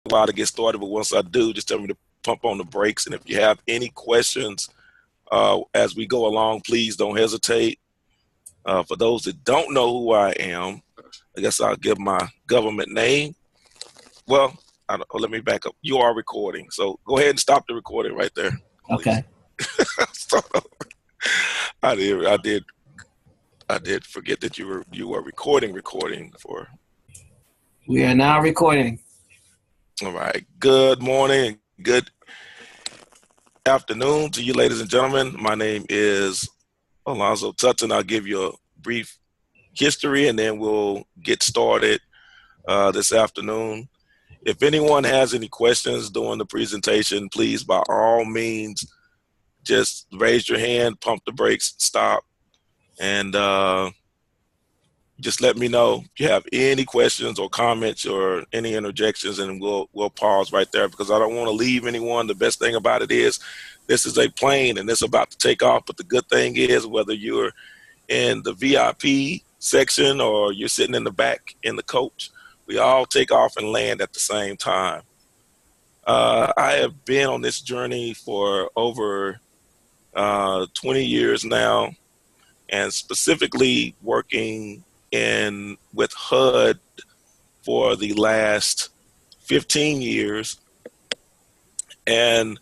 a while to get started, but once I do, just tell me to pump on the brakes. And if you have any questions as we go along, please don't hesitate. For those that don't know who I am, I guess I'll give my government name. Well, let me back up. You are recording, so go ahead and stop the recording right there, please. Okay. So, I did forget that you were recording for. We are now recording. All right. Good morning. Good afternoon to you, ladies and gentlemen. My name is Alonzo Tutton. I'll give you a brief history and then we'll get started this afternoon. If anyone has any questions during the presentation, please, by all means, just raise your hand, pump the brakes, stop, and just let me know if you have any questions or comments or any interjections, and we'll pause right there because I don't want to leave anyone. The best thing about it is this is a plane and it's about to take off. But the good thing is whether you're in the VIP section or you're sitting in the back in the coach, we all take off and land at the same time. I have been on this journey for over 20 years now, and specifically working with HUD for the last 15 years. And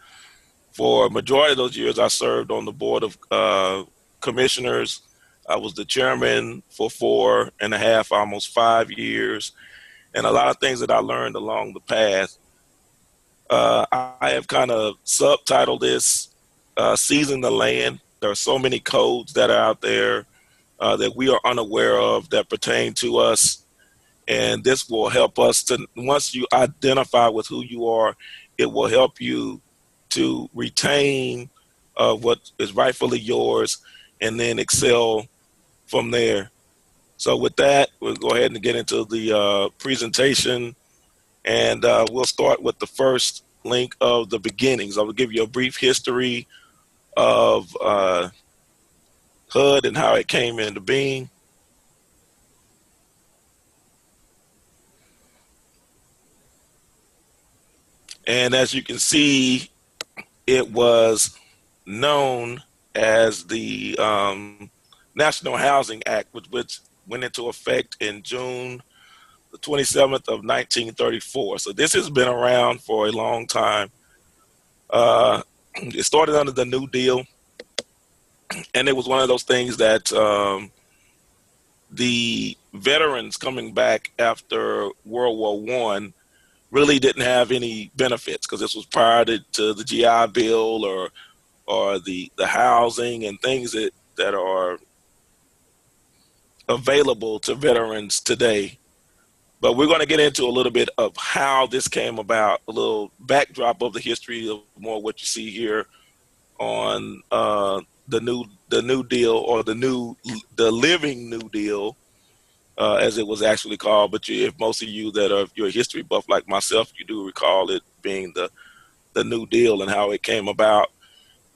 for a majority of those years, I served on the board of commissioners. I was the chairman for 4.5, almost 5 years. And a lot of things that I learned along the path. I have kind of subtitled this Seizing the Land. There are so many codes that are out there that we are unaware of that pertain to us. And this will help us to, once you identify with who you are, it will help you to retain what is rightfully yours and then excel from there. So with that, we'll go ahead and get into the presentation, and we'll start with the first link of the beginnings. I will give you a brief history of HUD and how it came into being. And as you can see, it was known as the National Housing Act, which went into effect in June the 27th of 1934. So this has been around for a long time. It started under the New Deal, and it was one of those things that the veterans coming back after World War I really didn't have any benefits because this was prior to the GI Bill or the housing and things that are available to veterans today. But we're going to get into a little bit of how this came about, a little backdrop of the history of more what you see here on the New Deal, or the Living New Deal, as it was actually called. But if most of you that are you're a history buff like myself, you do recall it being the New Deal and how it came about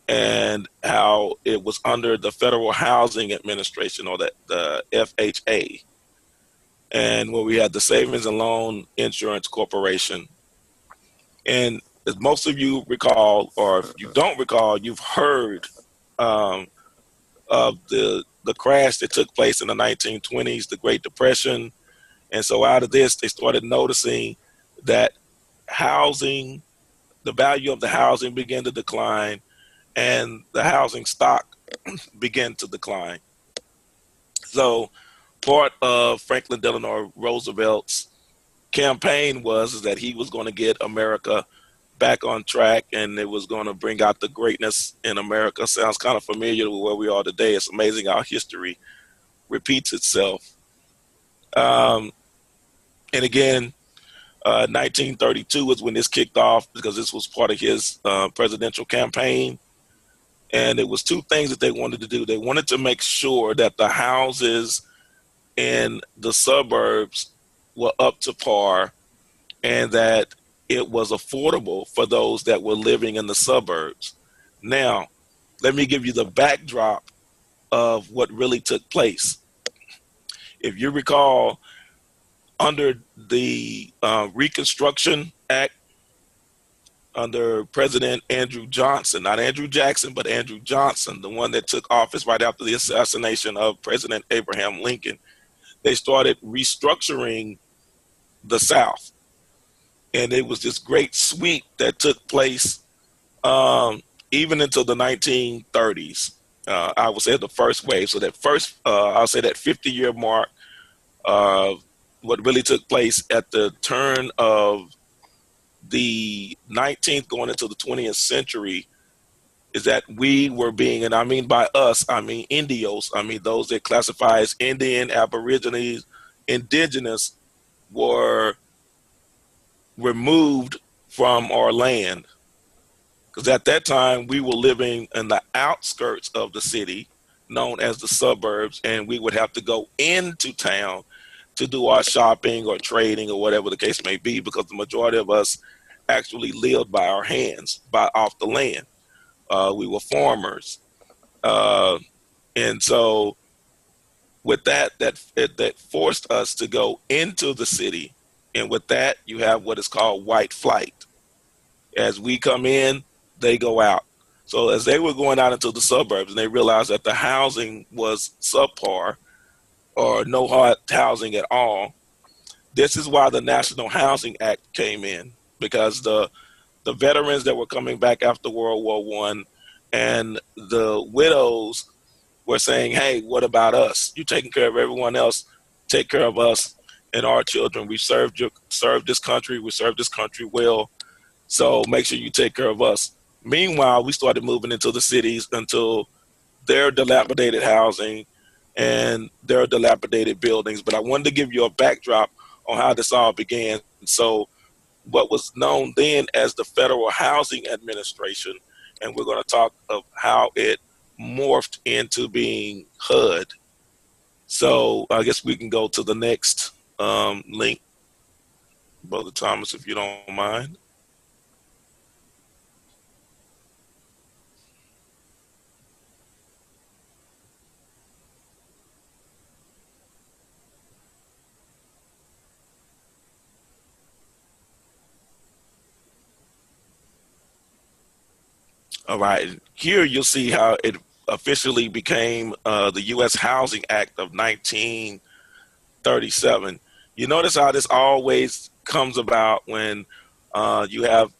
and how it was under the Federal Housing Administration, or the FHA. And where we had the Savings and Loan Insurance Corporation. And as most of you recall, or if you don't recall, you've heard of the crash that took place in the 1920s, the Great Depression. And so out of this, they started noticing that housing, the value of the housing began to decline, and the housing stock began to decline. So part of Franklin Delano Roosevelt's campaign was that he was going to get America back on track, and it was going to bring out the greatness in America. Sounds kind of familiar with where we are today. It's amazing how history repeats itself. And again, 1932 is when this kicked off, because this was part of his presidential campaign. And it was two things that they wanted to do. They wanted to make sure that the houses in the suburbs were up to par and that it was affordable for those that were living in the suburbs. Now, let me give you the backdrop of what really took place. If you recall, under the Reconstruction Act under President Andrew Johnson, not Andrew Jackson, but Andrew Johnson, the one that took office right after the assassination of President Abraham Lincoln. They started restructuring the South. And it was this great sweep that took place even until the 1930s. I would say the first wave. So that first, I'll say that 50-year mark, what really took place at the turn of the 19th going into the 20th century is that we were being, and I mean by us, I mean Indios, I mean those that classify as Indian, Aborigines, indigenous, were removed from our land. Because at that time, we were living in the outskirts of the city, known as the suburbs, and we would have to go into town to do our shopping or trading or whatever the case may be, because the majority of us actually lived by our hands, by off the land. We were farmers. And so with that forced us to go into the city. And with that, you have what is called white flight. As we come in, they go out. So as they were going out into the suburbs and they realized that the housing was subpar or no hard housing at all, this is why the National Housing Act came in, because the veterans that were coming back after World War One and the widows were saying, hey, what about us? You're taking care of everyone else. Take care of us and our children. We served this country. We served this country well. So make sure you take care of us. Meanwhile, we started moving into the cities until their dilapidated housing and their dilapidated buildings. But I wanted to give you a backdrop on how this all began. So what was known then as the Federal Housing Administration, and we're going to talk of how it morphed into being HUD. So I guess we can go to the next link, Brother Thomas, if you don't mind. All right, here you'll see how it officially became the U.S. Housing Act of 1937. You notice how this always comes about when you have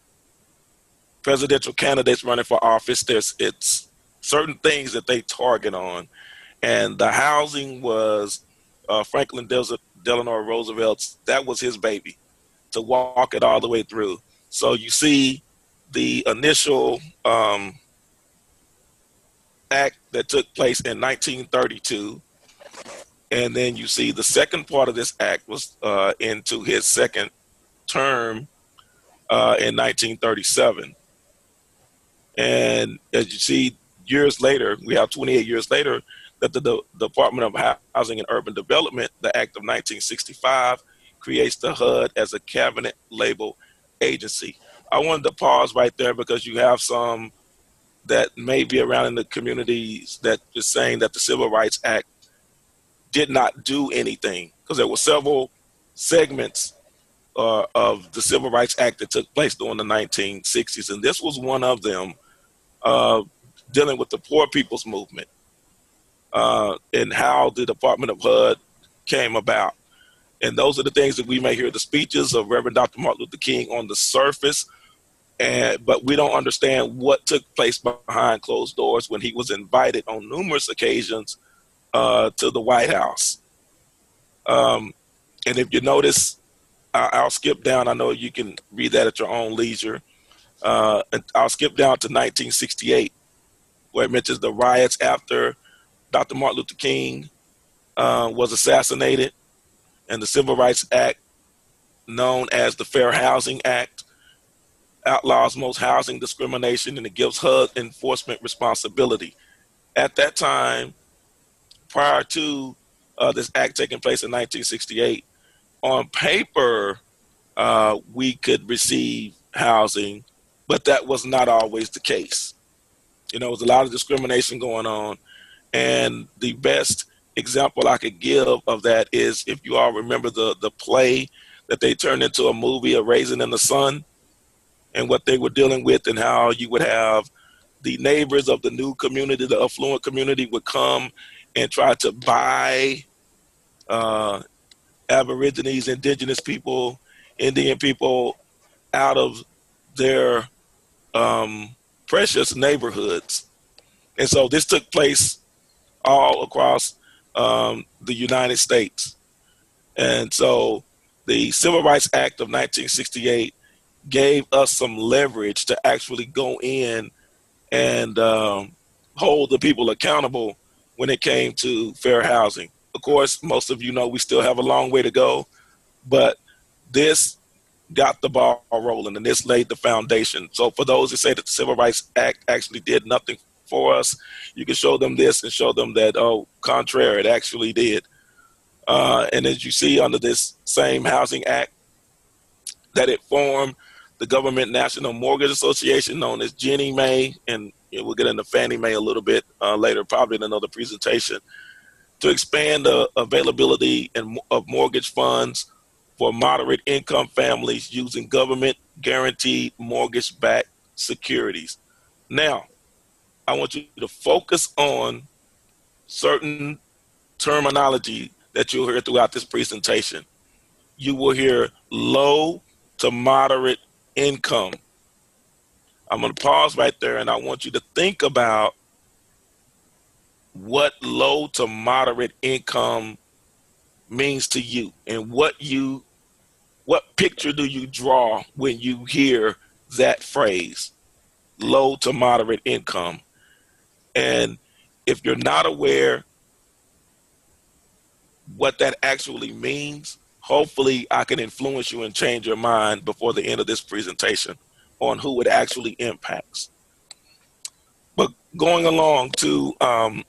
presidential candidates running for office. It's certain things that they target on, and the housing was Franklin Delano Roosevelt's. That was his baby, to walk it all the way through. So you see the initial act that took place in 1932, and then you see the second part of this act was into his second term in 1937. And as you see, years later, we have 28 years later, that the Department of Housing and Urban Development, the Act of 1965, creates the HUD as a cabinet label agency. I wanted to pause right there because you have some that may be around in the communities that is saying that the Civil Rights Act did not do anything, because there were several segments of the Civil Rights Act that took place during the 1960s, and this was one of them, dealing with the poor people's movement and how the Department of HUD came about. And those are the things that we may hear the speeches of Reverend Dr. Martin Luther King on the surface, but we don't understand what took place behind closed doors when he was invited on numerous occasions to the White House. And if you notice, I'll skip down. I know you can read that at your own leisure. And I'll skip down to 1968, where it mentions the riots after Dr. Martin Luther King was assassinated, and the Civil Rights Act, known as the Fair Housing Act, outlaws most housing discrimination, and it gives HUD enforcement responsibility. At that time, prior to this act taking place in 1968, on paper, we could receive housing, but that was not always the case. You know, there was a lot of discrimination going on, and the best example I could give of that is, if you all remember the play that they turned into a movie, A Raisin in the Sun, and what they were dealing with, and how you would have the neighbors of the new community, the affluent community, would come and try to buy uh, Aborigines, indigenous people, Indian people out of their precious neighborhoods. And so this took place all across the United States. And so the Civil Rights Act of 1968 gave us some leverage to actually go in and hold the people accountable when it came to fair housing. Of course, most of you know we still have a long way to go, but this got the ball rolling, and this laid the foundation. So for those who say that the Civil Rights Act actually did nothing for us, you can show them this and show them that, oh, contrary, it actually did. And as you see under this same Housing Act, that it formed the Government National Mortgage Association, known as Ginnie Mae, and we'll get into Fannie Mae a little bit later, probably in another presentation, to expand the availability of mortgage funds for moderate income families using government guaranteed mortgage backed securities. Now, I want you to focus on certain terminology that you'll hear throughout this presentation. You will hear low to moderate income. I'm going to pause right there, and I want you to think about what low to moderate income means to you, and what picture do you draw when you hear that phrase, low to moderate income. And if you're not aware what that actually means, hopefully I can influence you and change your mind before the end of this presentation on who it actually impacts. But going along to, and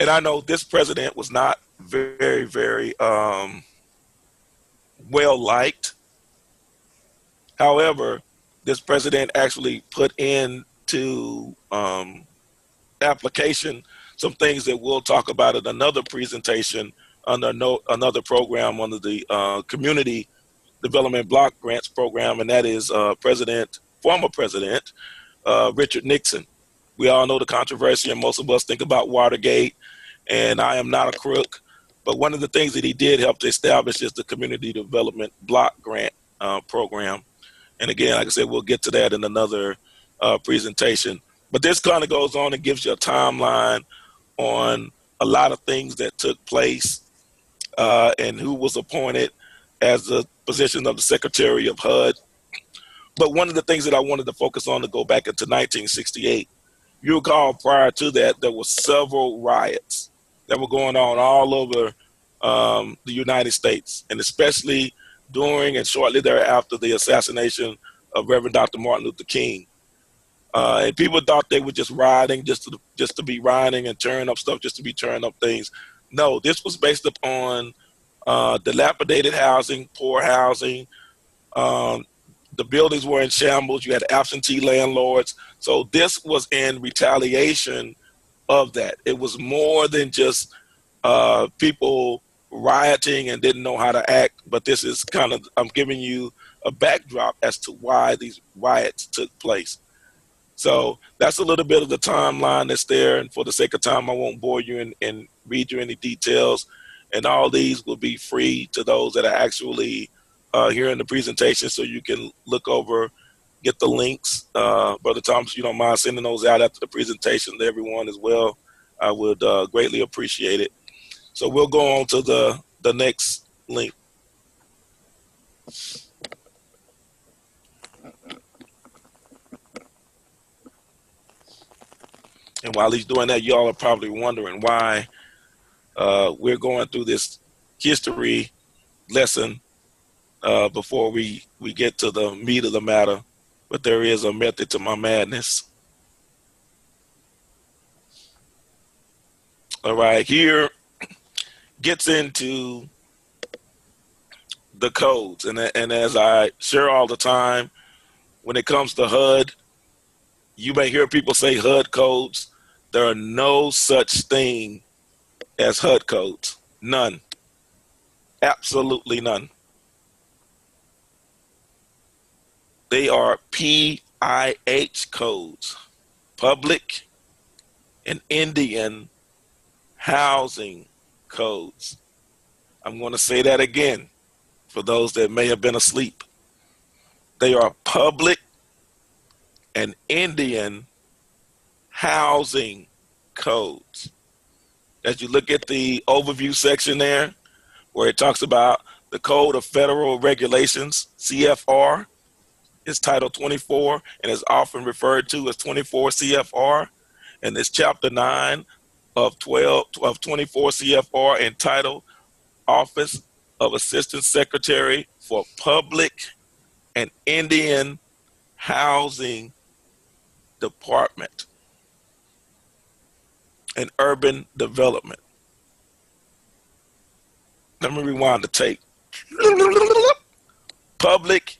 I know this president was not very, very well liked. However, this president actually put into application some things that we'll talk about in another presentation under another program under the Community Development Block Grants Program, and that is former President Richard Nixon. We all know the controversy, and most of us think about Watergate, and I am not a crook, but one of the things that he did help to establish is the Community Development Block Grant Program. And again, like I said, we'll get to that in another presentation. But this kind of goes on and gives you a timeline on a lot of things that took place and who was appointed as the position of the Secretary of HUD. But one of the things that I wanted to focus on, to go back into 1968, you recall prior to that, there were several riots that were going on all over the United States, and especially during and shortly thereafter the assassination of Reverend Dr. Martin Luther King. And people thought they were just rioting just to be rioting and tearing up stuff just to be tearing up things. No, this was based upon dilapidated housing, poor housing. The buildings were in shambles. You had absentee landlords. So this was in retaliation of that. It was more than just people rioting and didn't know how to act, but this is kind of, I'm giving you a backdrop as to why these riots took place. So that's a little bit of the timeline that's there, and for the sake of time, I won't bore you and read you any details, and all these will be free to those that are actually here in the presentation, so you can look over, get the links. Brother Thomas, you don't mind sending those out after the presentation to everyone as well, I would greatly appreciate it. So we'll go on to the next link. And while he's doing that, y'all are probably wondering why we're going through this history lesson before we get to the meat of the matter. But there is a method to my madness. All right, here gets into the codes. And as I share all the time, when it comes to HUD, you may hear people say HUD codes. There are no such thing as HUD codes. None. Absolutely none. They are PIH codes, public and Indian housing codes. I'm going to say that again for those that may have been asleep. They are public and Indian housing codes. As you look at the overview section there, where it talks about the Code of Federal Regulations, CFR, is Title 24 and is often referred to as 24 CFR. And it's Chapter 9 of 24 CFR entitled Office of Assistant Secretary for Public and Indian Housing Department and Urban Development. Let me rewind the tape. Public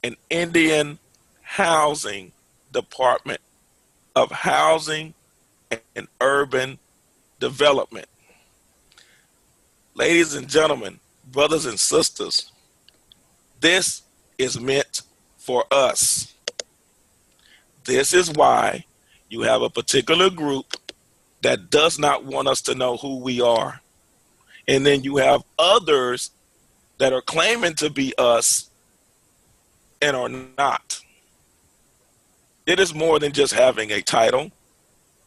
and Indian Housing Department of Housing and Urban Development. Ladies and gentlemen, brothers and sisters, this is meant for us. This is why you have a particular group that does not want us to know who we are. And then you have others that are claiming to be us and are not. It is more than just having a title.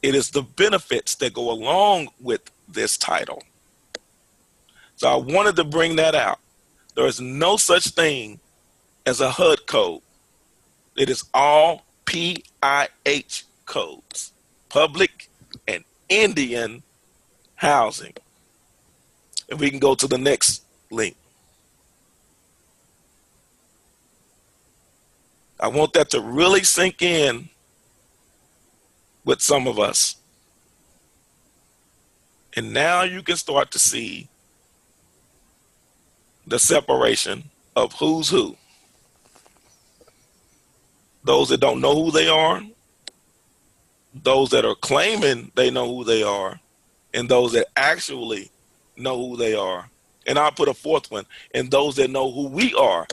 It is the benefits that go along with this title. So I wanted to bring that out. There is no such thing as a HUD code. It is all PIH codes, public and Indian housing. And we can go to the next link. I want that to really sink in with some of us. And now you can start to see the separation of who's who. Those that don't know who they are, those that are claiming they know who they are, and those that actually know who they are. And I'll put a fourth one, and those that know who we are,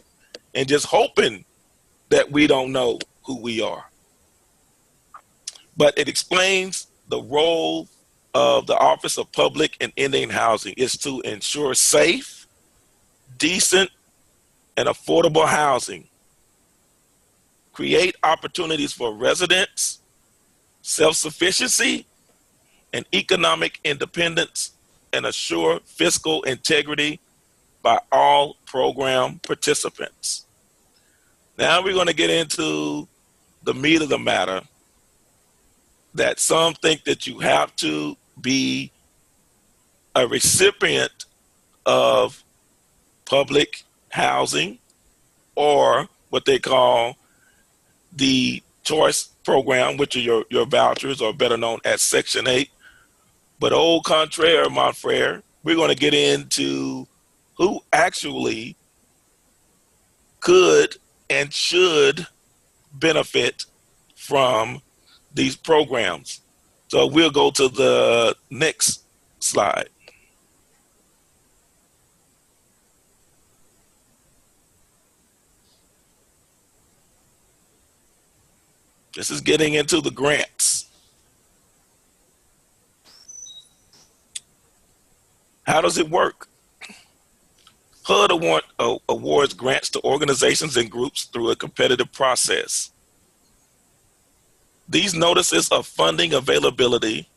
and just hoping that we don't know who we are. But it explains the role of the Office of Public and Indian Housing is to ensure safe, decent, and affordable housing, create opportunities for residents, self-sufficiency, and economic independence, and assure fiscal integrity by all program participants. Now we're going to get into the meat of the matter, that some think that you have to be a recipient of public housing or what they call the choice program, which are your vouchers, or better known as Section 8. But au contraire, mon frere, we're going to get into who actually could and should benefit from these programs. So we'll go to the next slide. This is getting into the grants. How does it work? HUD awards grants to organizations and groups through a competitive process. These notices of funding availability,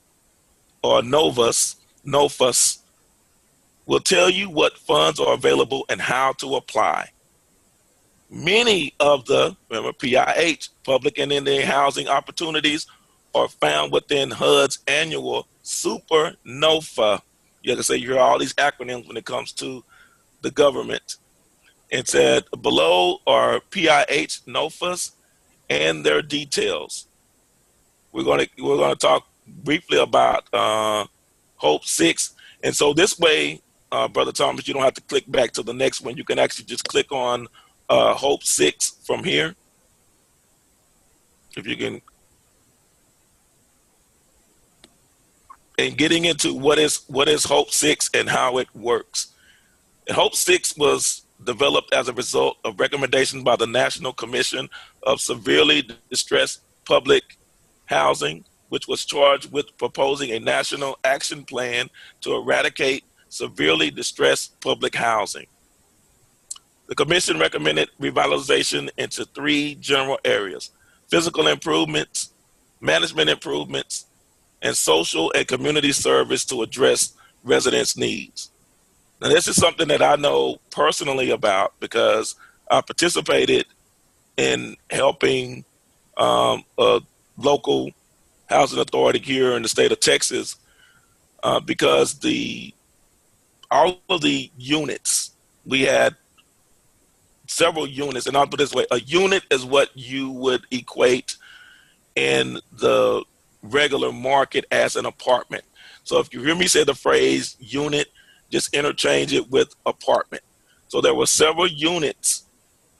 or NOFAs, will tell you what funds are available and how to apply. Many of the, remember, PIH, Public and Indian Housing Opportunities, are found within HUD's annual Super NOFA. You have to say you hear all these acronyms when it comes to the government. It said below are PIH NOFAs and their details. We're going to talk briefly about Hope 6. And so this way, Brother Thomas, you don't have to click back to the next one. You can actually just click on Hope 6 from here. If you can. and getting into what is Hope 6 and how it works. And Hope 6 was developed as a result of recommendations by the National Commission of Severely Distressed Public Housing, which was charged with proposing a national action plan to eradicate severely distressed public housing. The commission recommended revitalization into three general areas: physical improvements, management improvements, and social and community service to address residents' needs. Now, this is something that I know personally about because I participated in helping a local housing authority here in the state of Texas because the all of the units we had several units, and I'll put it this way: a unit is what you would equate in the regular market as an apartment. So if you hear me say the phrase unit, just interchange it with apartment. So there were several units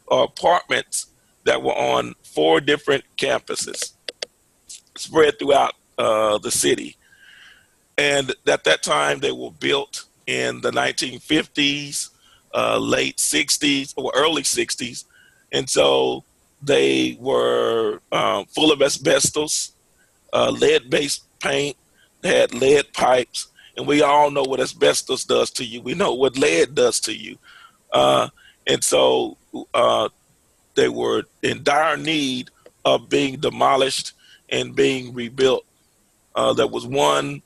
or apartments that were on four different campuses spread throughout the city. And at that time, they were built in the 1950s, late 60s, or early 60s. And so they were full of asbestos, lead-based paint, they had lead pipes, and we all know what asbestos does to you. We know what lead does to you. Uh, and so they were in dire need of being demolished and being rebuilt. There was one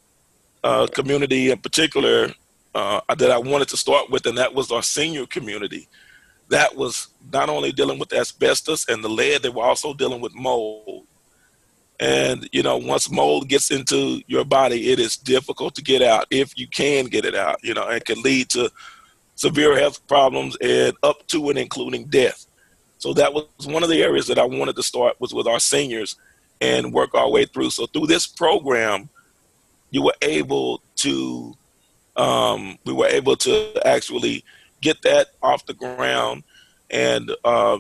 community in particular that I wanted to start with, and that was our senior community. That was not only dealing with asbestos and the lead, they were also dealing with mold. And, once mold gets into your body, it is difficult to get out if you can get it out, and can lead to severe health problems and up to and including death. So that was one of the areas that I wanted to start was with our seniors and work our way through. So through this program, you were able to we were able to actually get that off the ground, and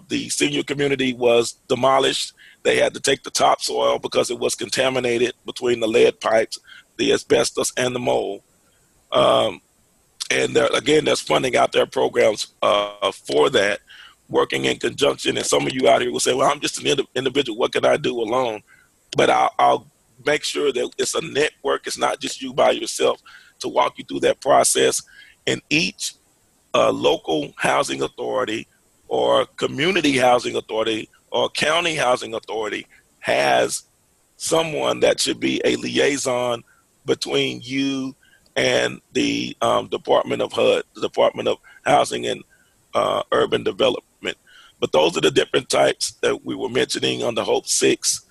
the senior community was demolished. They had to take the topsoil because it was contaminated between the lead pipes, the asbestos, and the mold. Um, and again, there's funding out there, programs for that, working in conjunction. And some of you out here will say, well, I'm just an individual. What can I do alone? But I'll make sure that it's a network. It's not just you by yourself to walk you through that process. And each local housing authority or community housing authority or county housing authority has someone that should be a liaison between you and the Department of HUD, the Department of Housing and Urban Development. But those are the different types that we were mentioning on the Hope 6,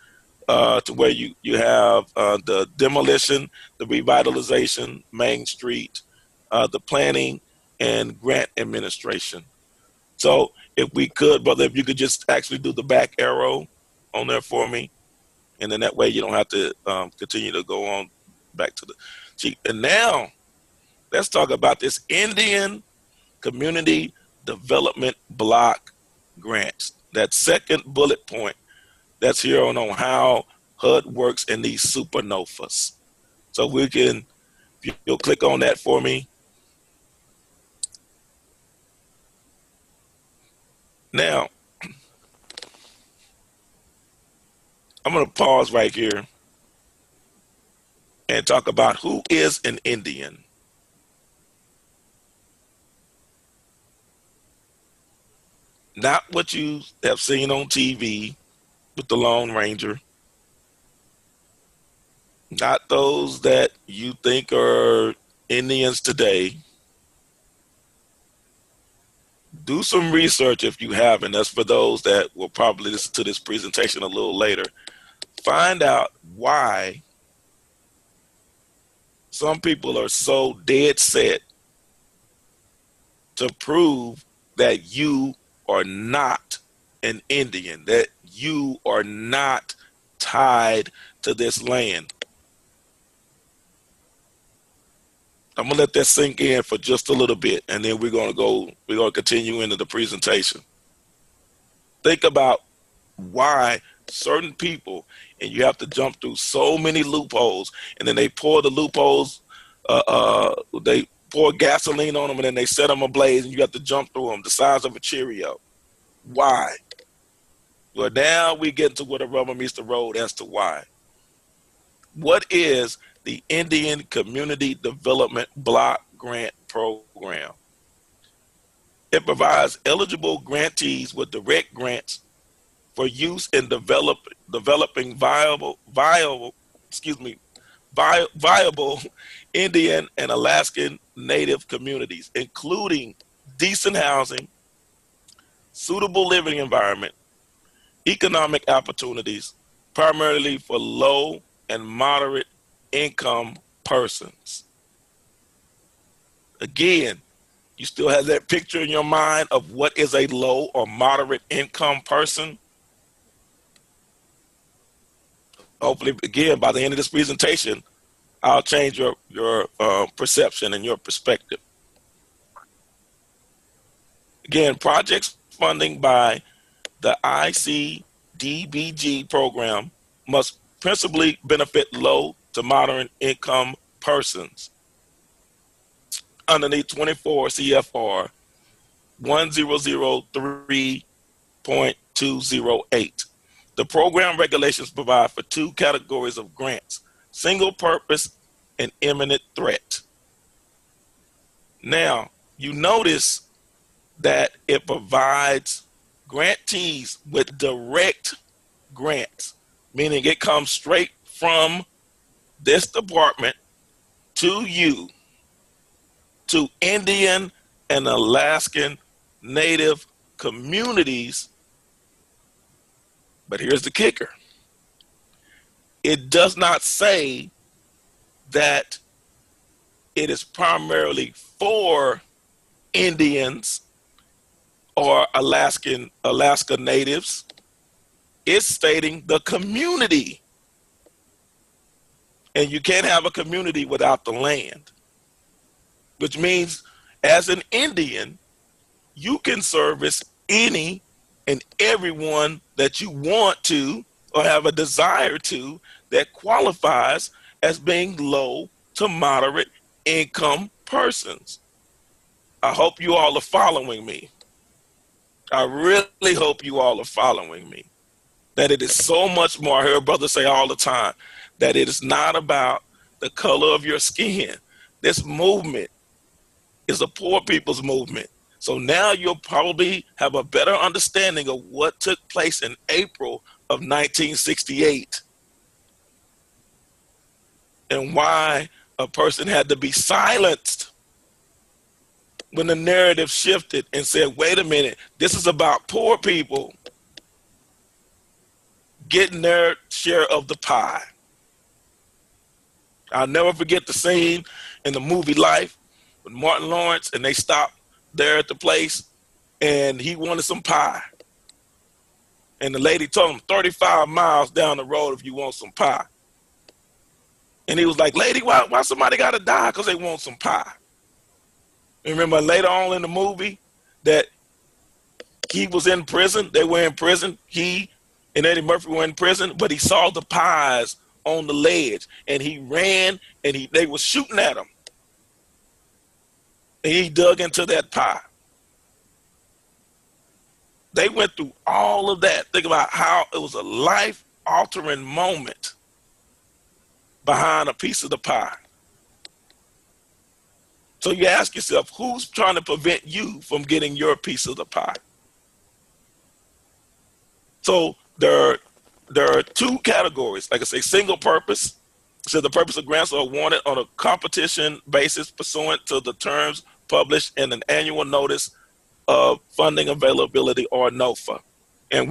to where you have the demolition, the revitalization, Main Street, the planning, and grant administration. So if we could, brother, if you could just actually do the back arrow on there for me, and then that way you don't have to continue to go on back to the sheet. And now let's talk about this Indian Community Development Block Grants. That second bullet point that's here on how HUD works in these supernovas. So we can, if you'll click on that for me. Now, I'm going to pause right here and talk about who is an Indian. Not what you have seen on TV with the Lone Ranger, not those that you think are Indians today. Do some research if you haven't. That's for those that will probably listen to this presentation a little later. Find out why some people are so dead set to prove that you are not an Indian, that you are not tied to this land. I'm gonna let that sink in for just a little bit, and then we're gonna continue into the presentation. Think about why certain people, and you have to jump through so many loopholes, and then they pour the loopholes, they pour gasoline on them, and then they set them ablaze, and you have to jump through them the size of a Cheerio. Why? Well, now we get to where the rubber meets the road as to why. What is the Indian Community Development Block Grant Program? It provides eligible grantees with direct grants for use in developing viable Indian and Alaskan Native communities, including decent housing, suitable living environment, economic opportunities, primarily for low and moderate income persons. Again, you still have that picture in your mind of what is a low or moderate income person? Hopefully, again, by the end of this presentation, I'll change your perception and your perspective. Again, projects funding by the ICDBG program must principally benefit low to moderate income persons. Underneath 24 CFR 1003.208. The program regulations provide for two categories of grants: single purpose and imminent threat. Now, you notice that it provides grantees with direct grants, meaning it comes straight from this department to you, to Indian and Alaskan Native communities. But here's the kicker. It does not say that it is primarily for Indians or Alaska Natives. It's stating the community. And you can't have a community without the land, which means as an Indian, you can service any and everyone that you want to or have a desire to that qualifies as being low to moderate income persons. I hope you all are following me. I really hope you all are following me. That it is so much more. I hear brothers say all the time that it is not about the color of your skin. This movement is a poor people's movement. So now you'll probably have a better understanding of what took place in April of 1968 and why a person had to be silenced when the narrative shifted and said, wait a minute, this is about poor people getting their share of the pie. I'll never forget the scene in the movie Life with Martin Lawrence, and they stopped there at the place and he wanted some pie. And the lady told him 35 miles down the road if you want some pie. And he was like, lady, why somebody got to die because they want some pie? Remember later on in the movie that he was in prison, they were in prison, he and Eddie Murphy were in prison, but he saw the pies on the ledge and he ran and they were shooting at him. And he dug into that pie. They went through all of that. Think about how it was a life-altering moment behind a piece of the pie. So you ask yourself, who's trying to prevent you from getting your piece of the pie? So there are two categories. Like I say, single purpose. So the purpose of grants are awarded on a competition basis pursuant to the terms published in an annual notice of funding availability, or NOFA. And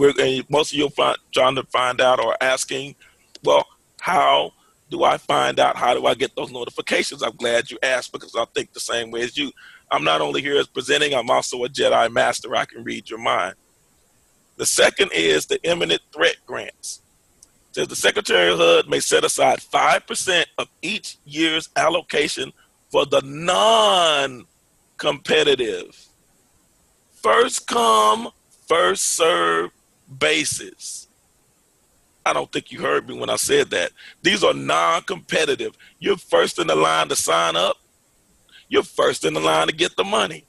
most of you trying to find out or asking, well, how do I find out? How do I get those notifications? I'm glad you asked because I think the same way as you. I'm not only here as presenting, I'm also a Jedi Master. I can read your mind. The second is the imminent threat grants. It says the Secretary of HUD may set aside 5% of each year's allocation for the non-competitive, first come, first serve basis. I don't think you heard me when I said that. These are non-competitive. You're first in the line to sign up. You're first in the line to get the money.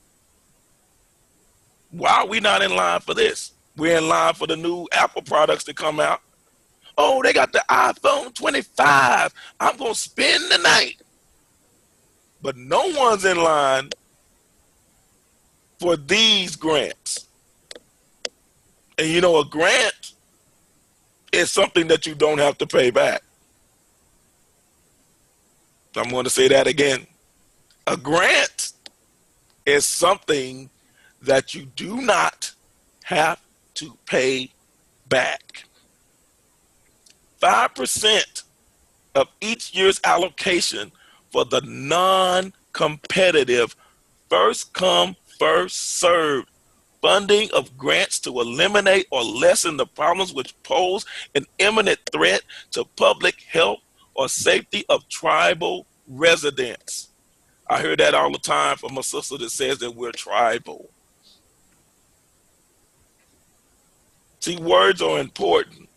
Why are we not in line for this? We're in line for the new Apple products to come out. Oh, they got the iPhone 25. I'm going to spend the night. But no one's in line for these grants. And you know, a grant is something that you don't have to pay back. I'm going to say that again. A grant is something that you do not have to pay back. 5% of each year's allocation for the non-competitive first come, first served funding of grants to eliminate or lessen the problems which pose an imminent threat to public health or safety of tribal residents. I hear that all the time from a sister that says that we're tribal. See, words are important.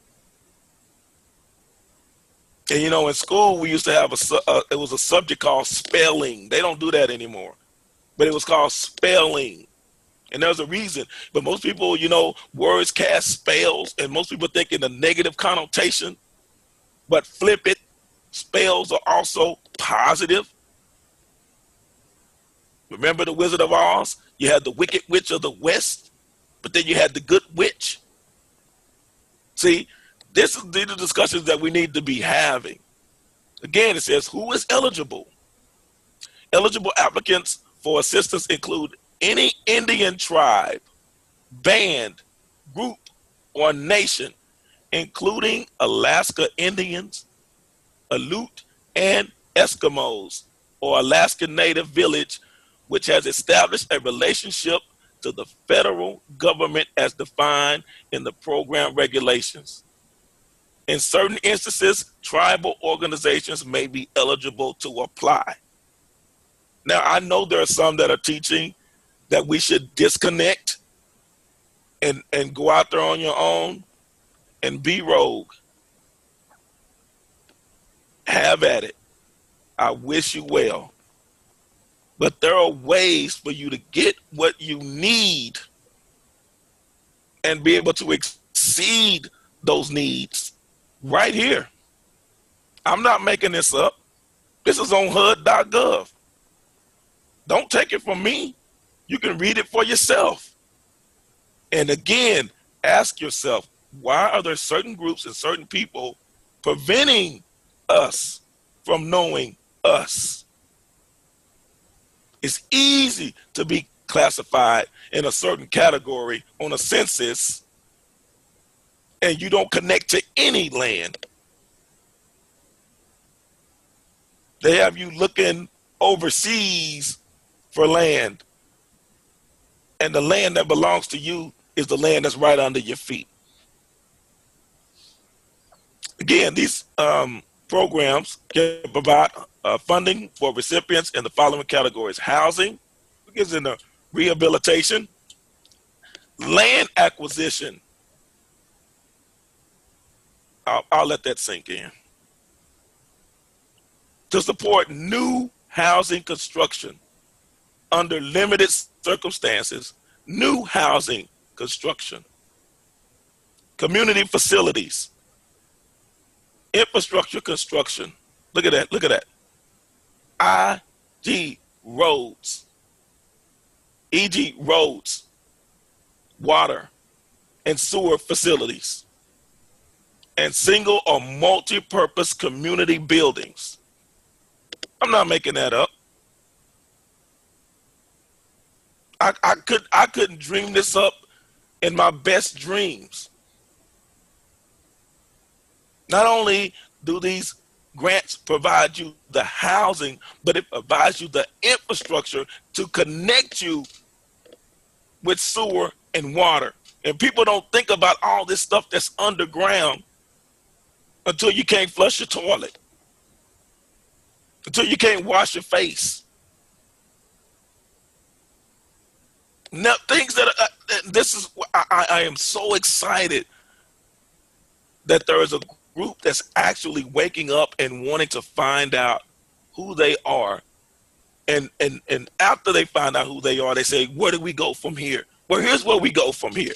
And you know, in school we used to have it was a subject called spelling. They don't do that anymore, but it was called spelling. And there's a reason. But most people, you know, words cast spells, and most people think in a negative connotation. But flip it, spells are also positive. Remember the Wizard of Oz? You had the Wicked Witch of the West, but then you had the Good Witch. See, these are the discussions that we need to be having. Again, it says, who is eligible? Eligible applicants for assistance include any Indian tribe, band, group, or nation, including Alaska Indians, Aleut, and Eskimos, or Alaskan Native village, which has established a relationship to the federal government as defined in the program regulations. In certain instances, tribal organizations may be eligible to apply. Now, I know there are some that are teaching that we should disconnect and go out there on your own and be rogue. Have at it. I wish you well. But there are ways for you to get what you need and be able to exceed those needs right here. I'm not making this up. This is on HUD.gov. Don't take it from me. You can read it for yourself. And again, ask yourself, why are there certain groups and certain people preventing us from knowing us? It's easy to be classified in a certain category on a census, and you don't connect to any land. They have you looking overseas for land, and the land that belongs to you is the land that's right under your feet. Again, these programs can provide funding for recipients in the following categories: housing, is in the rehabilitation, land acquisition. I'll let that sink in. To support new housing construction under limited circumstances, new housing construction, community facilities, infrastructure construction. Look at that, look at that. IG roads, e.g. roads, water, and sewer facilities, and single or multi-purpose community buildings. I'm not making that up. I couldn't dream this up in my best dreams. Not only do these grants provide you the housing, but it provides you the infrastructure to connect you with sewer and water. And people don't think about all this stuff that's underground until you can't flush your toilet, until you can't wash your face. Now, things that this is I am so excited that there is a group that's actually waking up and wanting to find out who they are. And after they find out who they are, they say, where do we go from here? Well, here's where we go from here.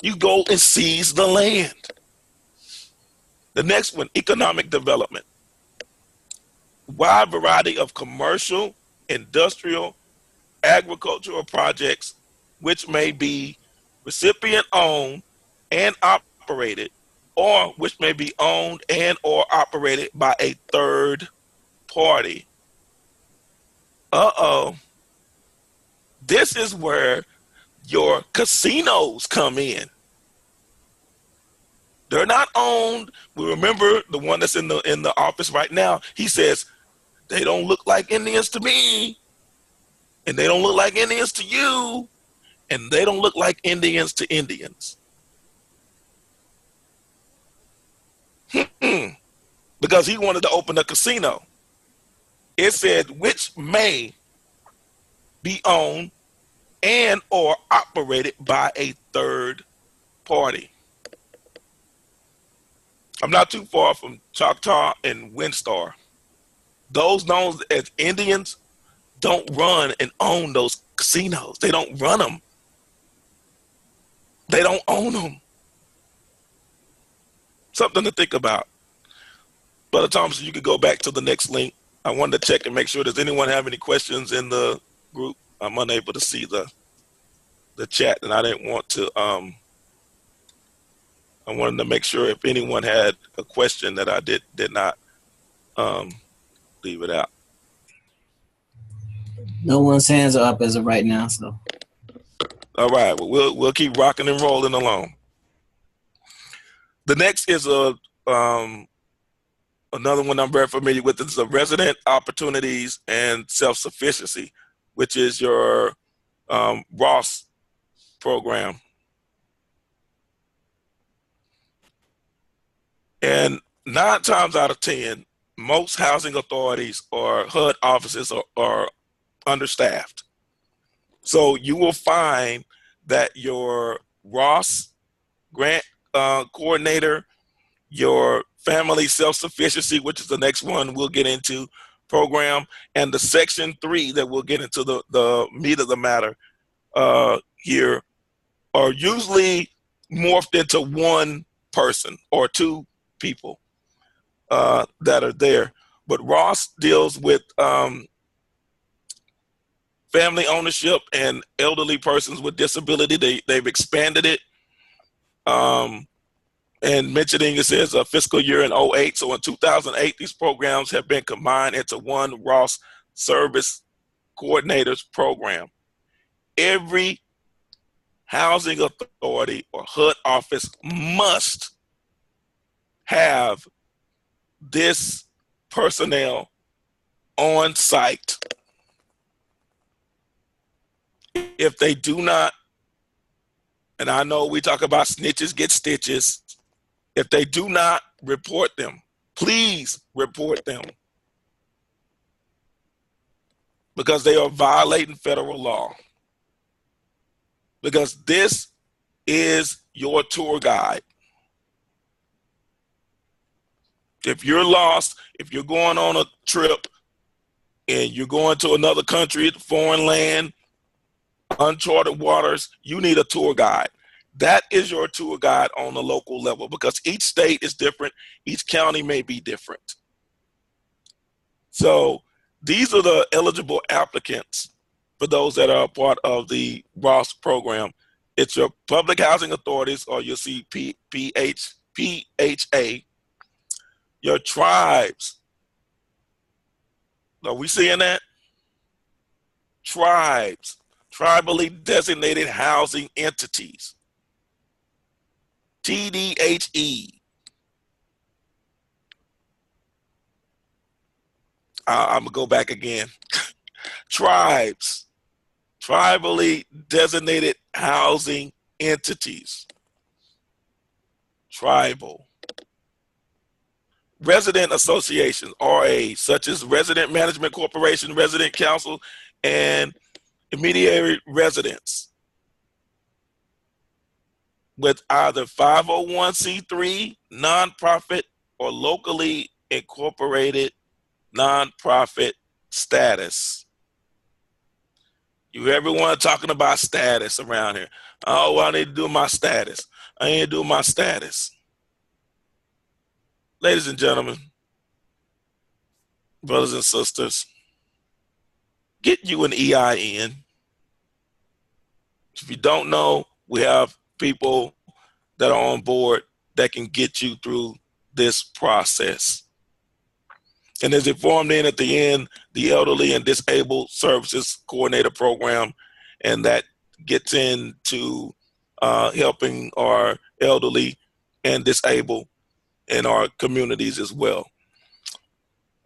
You go and seize the land. The next one, economic development. Wide variety of commercial, industrial, agricultural projects, which may be recipient owned and operated, or which may be owned and or operated by a third party. Uh-oh. This is where your casinos come in. They're not owned. We remember the one that's in the office right now. He says, they don't look like Indians to me, and they don't look like Indians to you, and they don't look like Indians to Indians. Because he wanted to open a casino. It said which may be owned and or operated by a third party. I'm not too far from Choctaw and Windstar. Those known as Indians don't run and own those casinos. They don't run them. They don't own them. Something to think about. Brother Thompson, you could go back to the next link. I wanted to check and make sure, does anyone have any questions in the group? I'm unable to see the chat, and I didn't want to, I wanted to make sure if anyone had a question that I did not leave it out. No one's hands are up as of right now, so. All right, well, we'll keep rocking and rolling along. The next is another one I'm very familiar with. It's the resident opportunities and self-sufficiency, which is your Ross program. And 9 times out of 10, most housing authorities or HUD offices are understaffed. So you will find that your Ross grant coordinator, your family self-sufficiency, which is the next one we'll get into, program, and the Section 3 that we'll get into the meat of the matter here are usually morphed into one person or two people that are there. But Ross deals with family ownership and elderly persons with disability. They've expanded it. And mentioning, it says a fiscal year in 2008. So in 2008, these programs have been combined into one Ross Service Coordinators program. Every housing authority or HUD office must have this personnel on site. If they do not, and I know we talk about snitches get stitches, if they do not report them, please report them, because they are violating federal law. Because this is your tour guide. If you're lost, if you're going on a trip and you're going to another country, foreign land, uncharted waters, you need a tour guide. That is your tour guide on the local level, because each state is different. Each county may be different. So these are the eligible applicants for those that are a part of the Ross program. It's your public housing authorities, or you'll see PHA, your tribes. Are we seeing that? Tribes, tribally designated housing entities. TDHE. I'm gonna go back again. Tribes, tribally designated housing entities. Tribal. Resident associations, RA, such as Resident Management Corporation, Resident Council, and immediate residents with either 501c3, nonprofit, or locally incorporated nonprofit status. You hear everyone talking about status around here. Oh, well, I need to do my status. I need to do my status. Ladies and gentlemen, brothers and sisters, get you an EIN. If you don't know, we have people that are on board that can get you through this process. And as informed in at the end, the Elderly and Disabled Services Coordinator Program, and that gets into helping our elderly and disabled in our communities as well.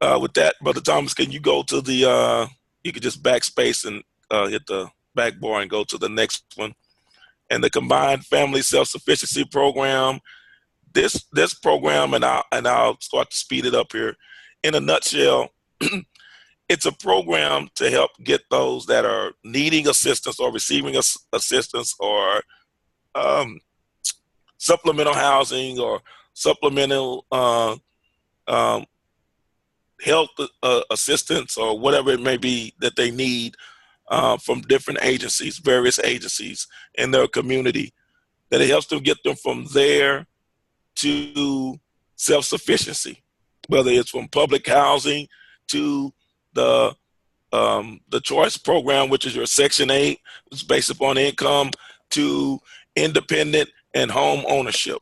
With that, Brother Thomas, can you go to the, you could just backspace and hit the back bar and go to the next one. And the Combined Family Self-Sufficiency Program, this program, and I'll start to speed it up here. In a nutshell, it's a program to help get those that are needing assistance or receiving assistance or supplemental housing or supplemental health assistance or whatever it may be that they need from different agencies, various agencies in their community, that it helps them get them from there to self-sufficiency, whether it's from public housing to the choice program, which is your Section 8, it's based upon income, to independent and home ownership.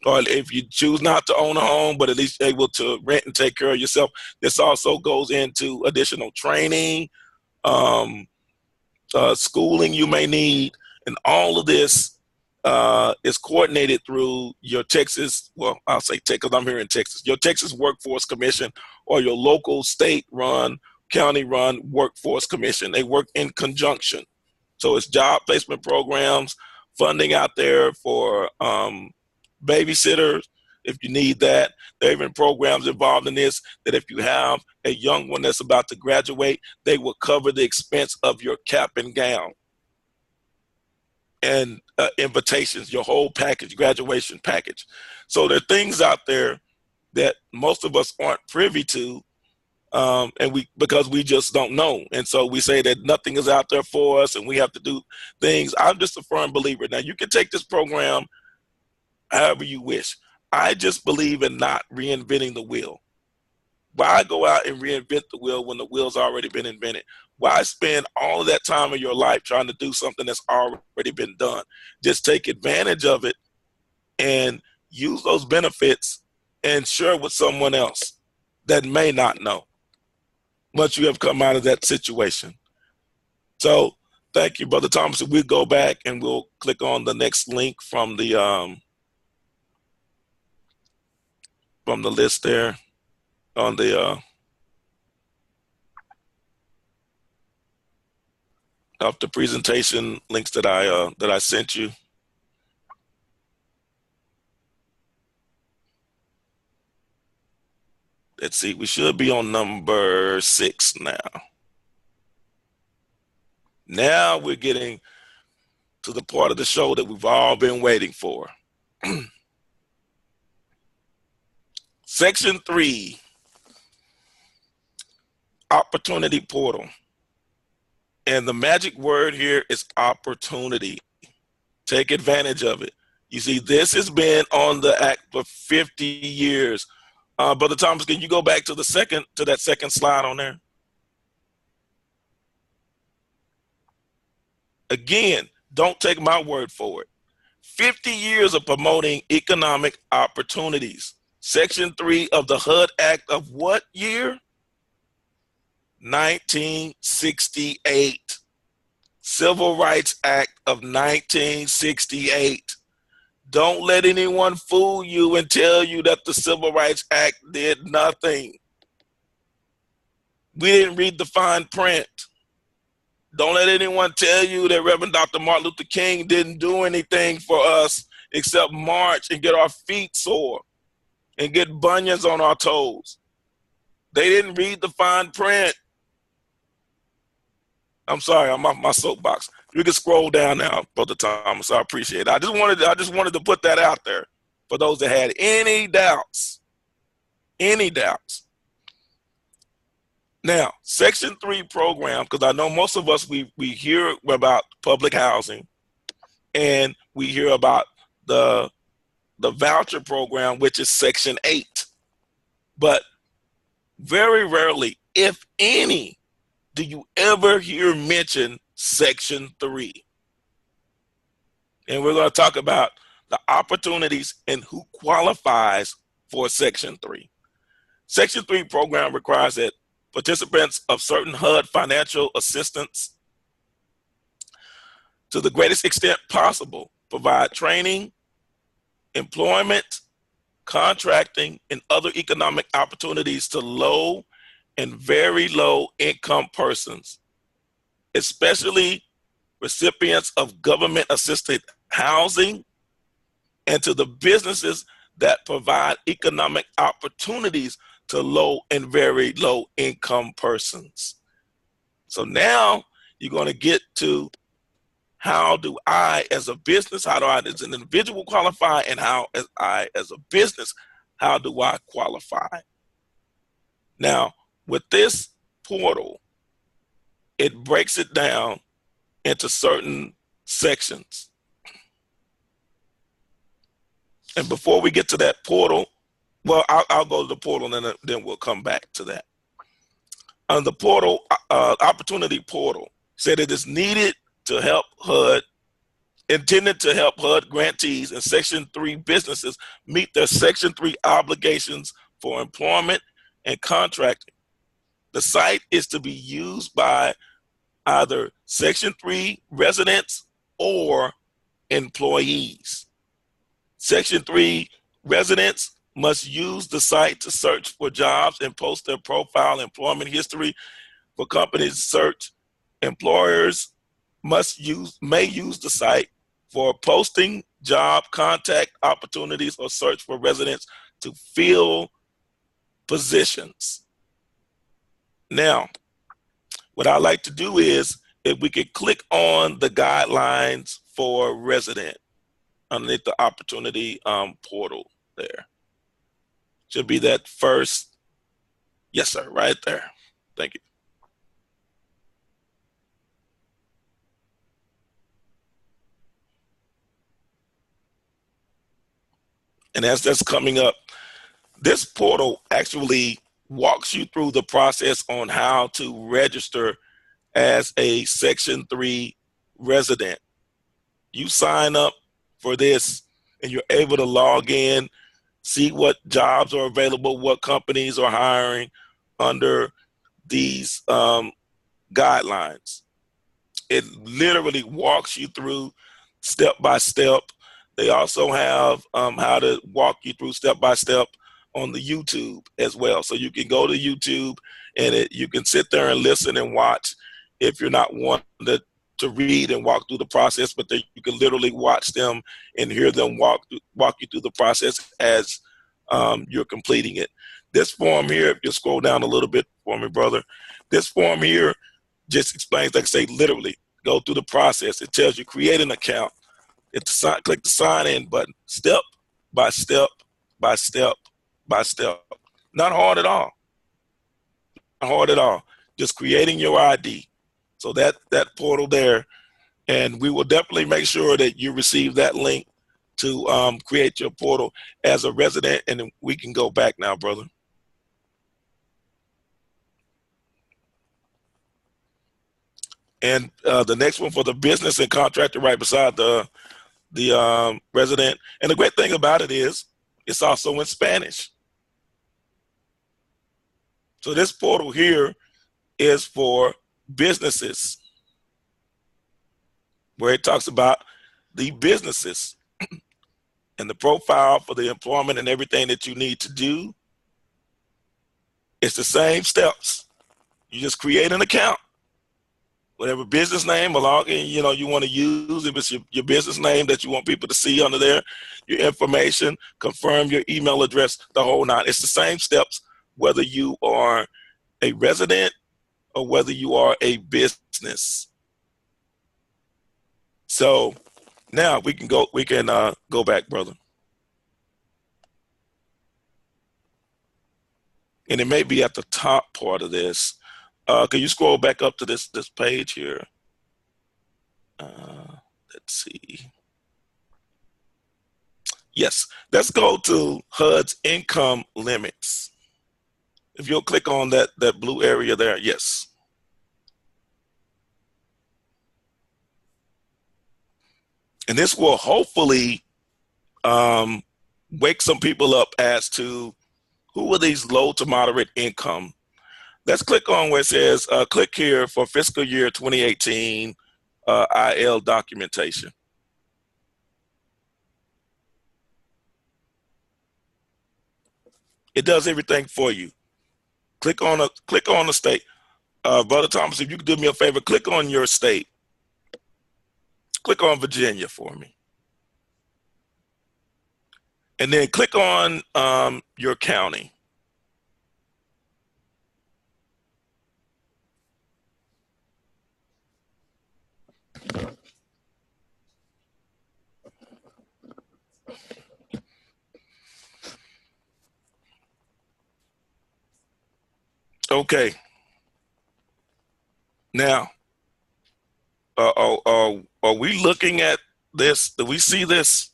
Or if you choose not to own a home, but at least able to rent and take care of yourself, this also goes into additional training, schooling you may need, and all of this is coordinated through your Texas, well, I'll say Texas, I'm here in Texas, your Texas Workforce Commission or your local state-run, county-run workforce commission. They work in conjunction. So it's job placement programs, funding out there for babysitters, if you need that. There are even programs involved in this that if you have a young one that's about to graduate, they will cover the expense of your cap and gown and invitations, your whole package, graduation package. So there are things out there that most of us aren't privy to, and because we just don't know. And so we say that nothing is out there for us and we have to do things. I'm just a firm believer. Now, you can take this program however you wish. I just believe in not reinventing the wheel. Why go out and reinvent the wheel when the wheel's already been invented? Why spend all of that time of your life trying to do something that's already been done? Just take advantage of it and use those benefits and share with someone else that may not know once you have come out of that situation. So thank you, Brother Thomas. We'll go back and we'll click on the next link from the list there on the of the presentation links that I sent you. Let's see, we should be on number 6 now. Now we're getting to the part of the show that we've all been waiting for. Section 3, Opportunity Portal. And the magic word here is opportunity. Take advantage of it. You see, this has been on the act for 50 years. Brother Thomas, can you go back to that second slide on there? Again, don't take my word for it. 50 years of promoting economic opportunities. Section 3 of the HUD Act of what year? 1968. Civil Rights Act of 1968. Don't let anyone fool you and tell you that the Civil Rights Act did nothing. We didn't read the fine print. Don't let anyone tell you that Reverend Dr. Martin Luther King didn't do anything for us except march and get our feet sore and get bunions on our toes. They didn't read the fine print. I'm sorry, I'm off my soapbox. You can scroll down now, Brother Thomas. I appreciate it. I just wanted to put that out there for those that had any doubts. Any doubts. Now, Section 3 program, because I know most of us, we hear about public housing and we hear about the voucher program, which is Section 8. But very rarely, if any, do you ever hear mention Section 3. And we're going to talk about the opportunities and who qualifies for Section 3. Section 3 program requires that participants of certain HUD financial assistance, to the greatest extent possible, provide training, employment, contracting, and other economic opportunities to low and very low income persons, especially recipients of government assisted housing, and to the businesses that provide economic opportunities to low and very low income persons. So now you're going to get to how do I as a business, how do I as an individual qualify, and how as I as a business, how do I qualify? Now, with this portal, it breaks it down into certain sections. And before we get to that portal, well, I'll go to the portal and then we'll come back to that. On the portal, opportunity portal, said it is needed to help HUD, intended to help HUD grantees and Section 3 businesses meet their Section 3 obligations for employment and contracting. The site is to be used by either Section 3 residents or employees. Section 3 residents must use the site to search for jobs and post their profile employment history. For companies search, employers may use the site for posting job contact opportunities or search for residents to fill positions. Now, what I like to do is if we could click on the guidelines for resident underneath the opportunity portal there. Should be that first, yes sir, right there. Thank you. And as that's coming up, this portal actually walks you through the process on how to register as a Section 3 resident. You sign up for this and you're able to log in, see what jobs are available, what companies are hiring under these guidelines. It literally walks you through step by step. They also have how to walk you through step by step on the YouTube as well. So you can go to YouTube and you can sit there and listen and watch if you're not wanting to read and walk through the process, but then you can literally watch them and hear them walk you through the process as you're completing it. This form here, if you scroll down a little bit for me, brother, this form here just explains, like I say, literally go through the process. It tells you create an account. Click the sign in button, step by step by step by step. Not hard at all. Not hard at all. Just creating your ID. So that portal there, and we will definitely make sure that you receive that link to create your portal as a resident, and we can go back now, brother. And the next one for the business and contractor right beside the resident. And the great thing about it is it's also in Spanish. So this portal here is for businesses, where it talks about the businesses and the profile for the employment and everything that you need to do. It's the same steps. You just create an account, whatever business name or login you want to use. If it's your business name that you want people to see under there, your information, confirm your email address, the whole nine. It's the same steps whether you are a resident or whether you are a business. So now we can go back, brother. And it may be at the top part of this. Can you scroll back up to this page here? Let's see. Yes, let's go to HUD's income limits. If you'll click on that blue area there, yes. And this will hopefully wake some people up as to who are these low to moderate income. Let's click on where it says, click here for fiscal year 2018 IL documentation. It does everything for you. Click on the state. Brother Thomas, if you could do me a favor, click on your state. Click on Virginia for me. And then click on your county. Okay. Now, are we looking at this? Do we see this?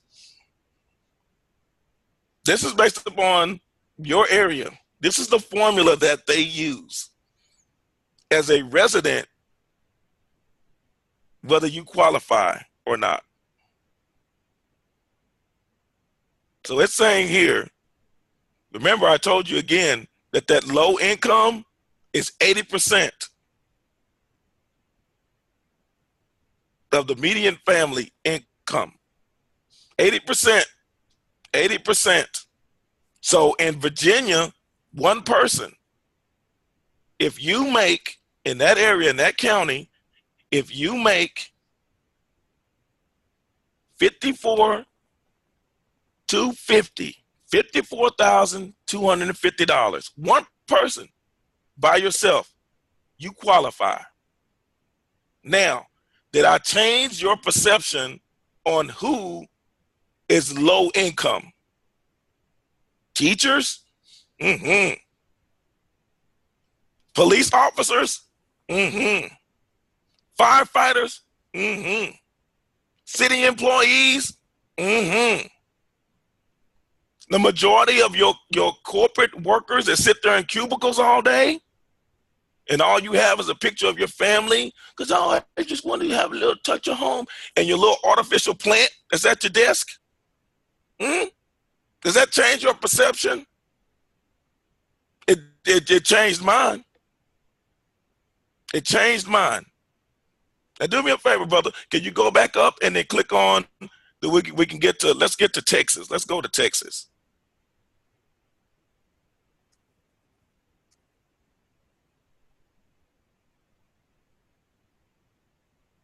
This is based upon your area. This is the formula that they use. As a resident, whether you qualify or not. So it's saying here, remember I told you again that low income is 80% of the median family income. 80%. 80%. So in Virginia, one person, if you make in that area, in that county, if you make $54,250, one person by yourself, you qualify. Now, did I change your perception on who is low income? Teachers? Mm-hmm. Police officers? Mm-hmm. Firefighters? Mm-hmm. City employees? Mm-hmm. The majority of your corporate workers that sit there in cubicles all day, and all you have is a picture of your family, because I just want to have a little touch of home, and your little artificial plant that's at your desk. Does that change your perception? It changed mine. It changed mine. Now do me a favor, brother. Can you go back up and then click on we can get to, let's get to Texas. Let's go to Texas.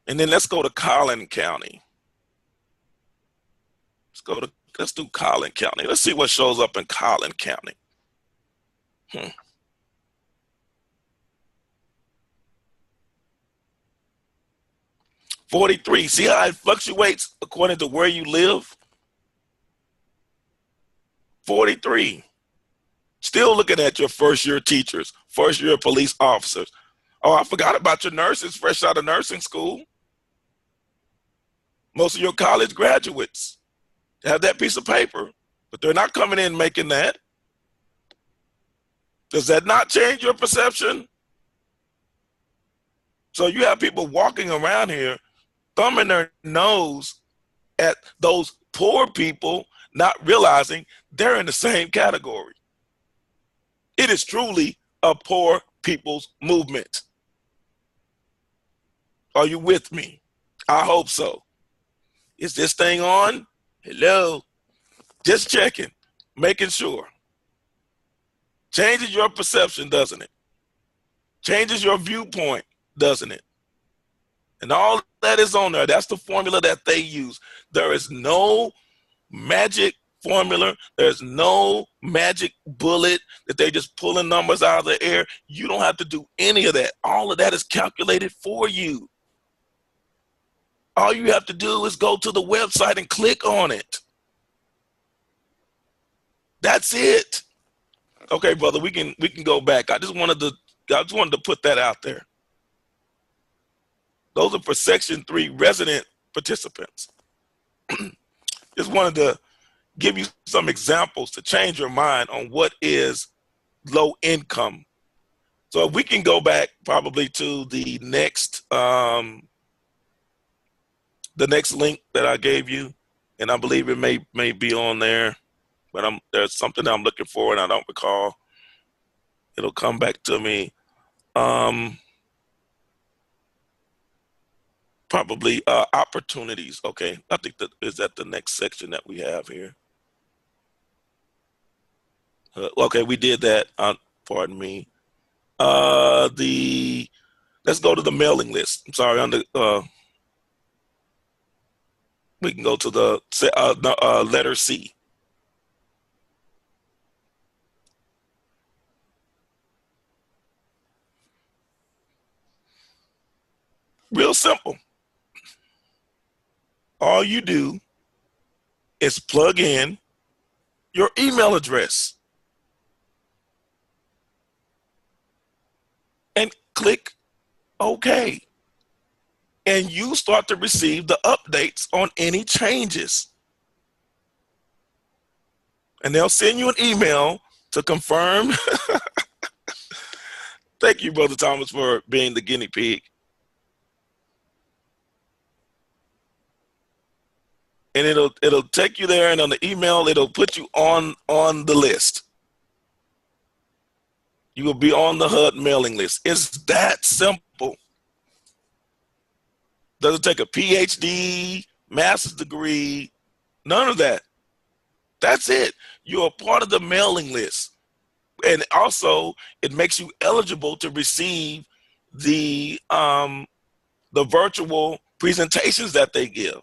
And then let's go to Collin County. Let's do Collin County. Let's see what shows up in Collin County. 43. See how it fluctuates according to where you live? 43. Still looking at your first year teachers, first year police officers. Oh, I forgot about your nurses fresh out of nursing school. Most of your college graduates have that piece of paper, but they're not coming in making that. Does that not change your perception? So you have people walking around here thumbing their nose at those poor people, not realizing they're in the same category. It is truly a poor people's movement. Are you with me? I hope so. Is this thing on? Hello? Just checking, making sure. Changes your perception, doesn't it? Changes your viewpoint, doesn't it? And all that is on there. That's the formula that they use. There is no magic formula. There's no magic bullet that they just pulling numbers out of the air. You don't have to do any of that. All of that is calculated for you. All you have to do is go to the website and click on it. That's it. Okay, brother, we can go back. I just wanted to put that out there. Those are for Section 3 resident participants. Just wanted to give you some examples to change your mind on what is low income. So if we can go back probably to the next link that I gave you, and I believe it may be on there, but there's something that I'm looking for and I don't recall. It'll come back to me. Probably opportunities. Okay, I think that is that the next section that we have here. Okay, we did that. Pardon me. Let's go to the mailing list. I'm sorry. We can go to the letter C. Real simple. All you do is plug in your email address and click OK. And you start to receive the updates on any changes. And they'll send you an email to confirm. Thank you, Brother Thomas, for being the guinea pig. And it'll take you there, and on the email, it'll put you on the list. You will be on the HUD mailing list. It's that simple. Doesn't take a PhD, master's degree, none of that. That's it. You're a part of the mailing list. And also, it makes you eligible to receive the virtual presentations that they give.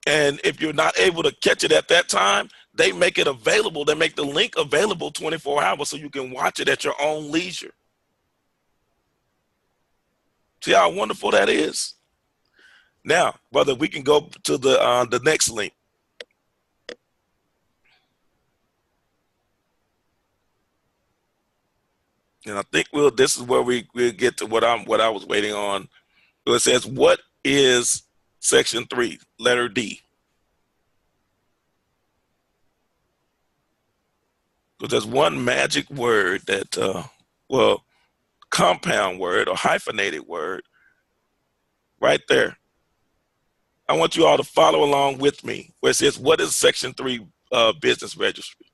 And if you're not able to catch it at that time, they make it available. They make the link available 24 hours so you can watch it at your own leisure. See how wonderful that is? Now, brother, we can go to the next link. And I think this is where we'll get to what I was waiting on. It says, what is Section 3, letter D? Because there's one magic word that, compound word or hyphenated word right there. I want you all to follow along with me where it says, what is Section 3 business registry?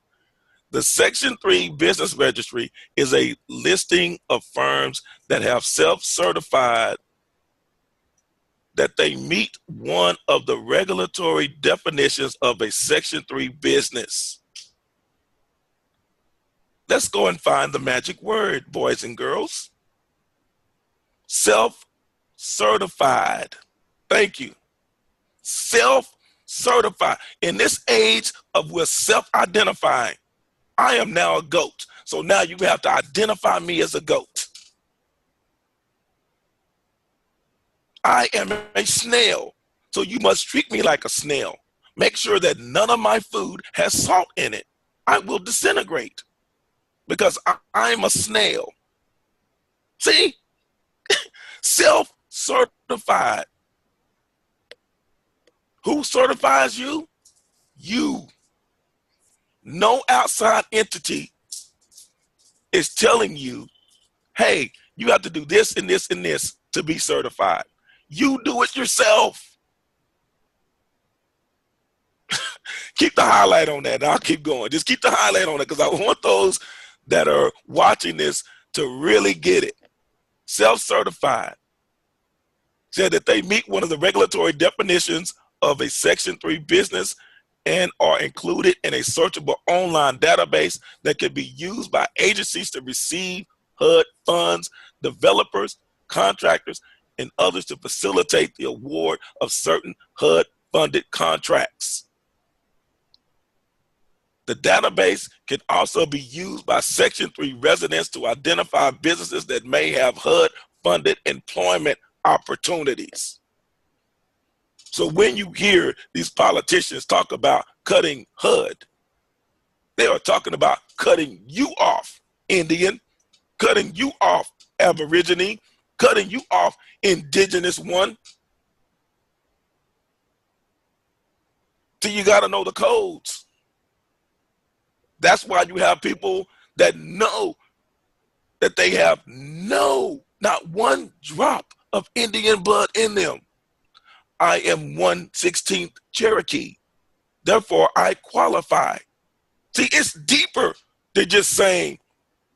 The Section 3 business registry is a listing of firms that have self-certified that they meet one of the regulatory definitions of a Section 3 business. Let's go and find the magic word, boys and girls. Self-certified. Thank you. Self-certified. In this age of we're self-identifying, I am now a goat. So now you have to identify me as a goat. I am a snail. So you must treat me like a snail. Make sure that none of my food has salt in it. I will disintegrate because I'm a snail. See? Self-certified. Who certifies you? You. No outside entity is telling you, hey, you have to do this and this and this to be certified. You do it yourself. Keep the highlight on that. I'll keep going. Just keep the highlight on it because I want those that are watching this to really get it. Self-certified. Said that they meet one of the regulatory definitions of a Section 3 business and are included in a searchable online database that can be used by agencies to receive HUD funds, developers, contractors, and others to facilitate the award of certain HUD funded contracts. The database can also be used by Section 3 residents to identify businesses that may have HUD-funded employment opportunities. So when you hear these politicians talk about cutting HUD, they are talking about cutting you off, Indian, cutting you off, Aborigine, cutting you off, Indigenous one. So you got to know the codes. That's why you have people that know that they have not one drop of Indian blood in them. I am 1/16th Cherokee. Therefore, I qualify. See, it's deeper than just saying,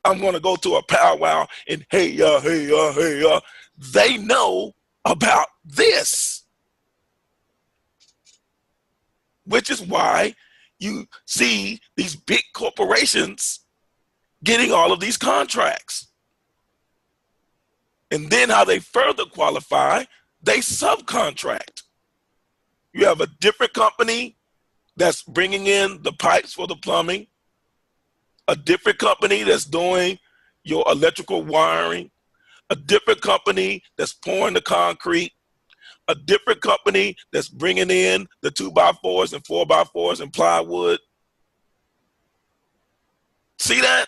I'm going to go to a powwow and hey, hey. They know about this, which is why you see these big corporations getting all of these contracts. And then how they further qualify, they subcontract. You have a different company that's bringing in the pipes for the plumbing, a different company that's doing your electrical wiring, a different company that's pouring the concrete, a different company that's bringing in the 2x4s and 4x4s and plywood. See that?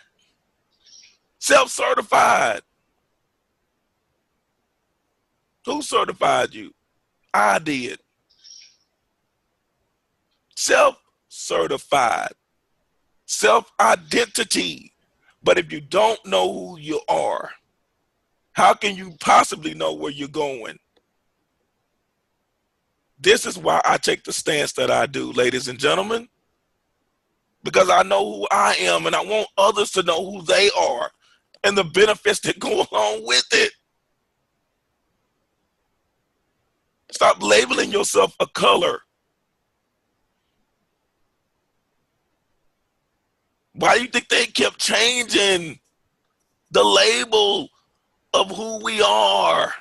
Self-certified. Who certified you? I did. Self-certified. Self-identity. But if you don't know who you are, how can you possibly know where you're going? This is why I take the stance that I do, ladies and gentlemen, because I know who I am and I want others to know who they are and the benefits that go along with it. Stop labeling yourself a color. Why do you think they kept changing the label of who we are?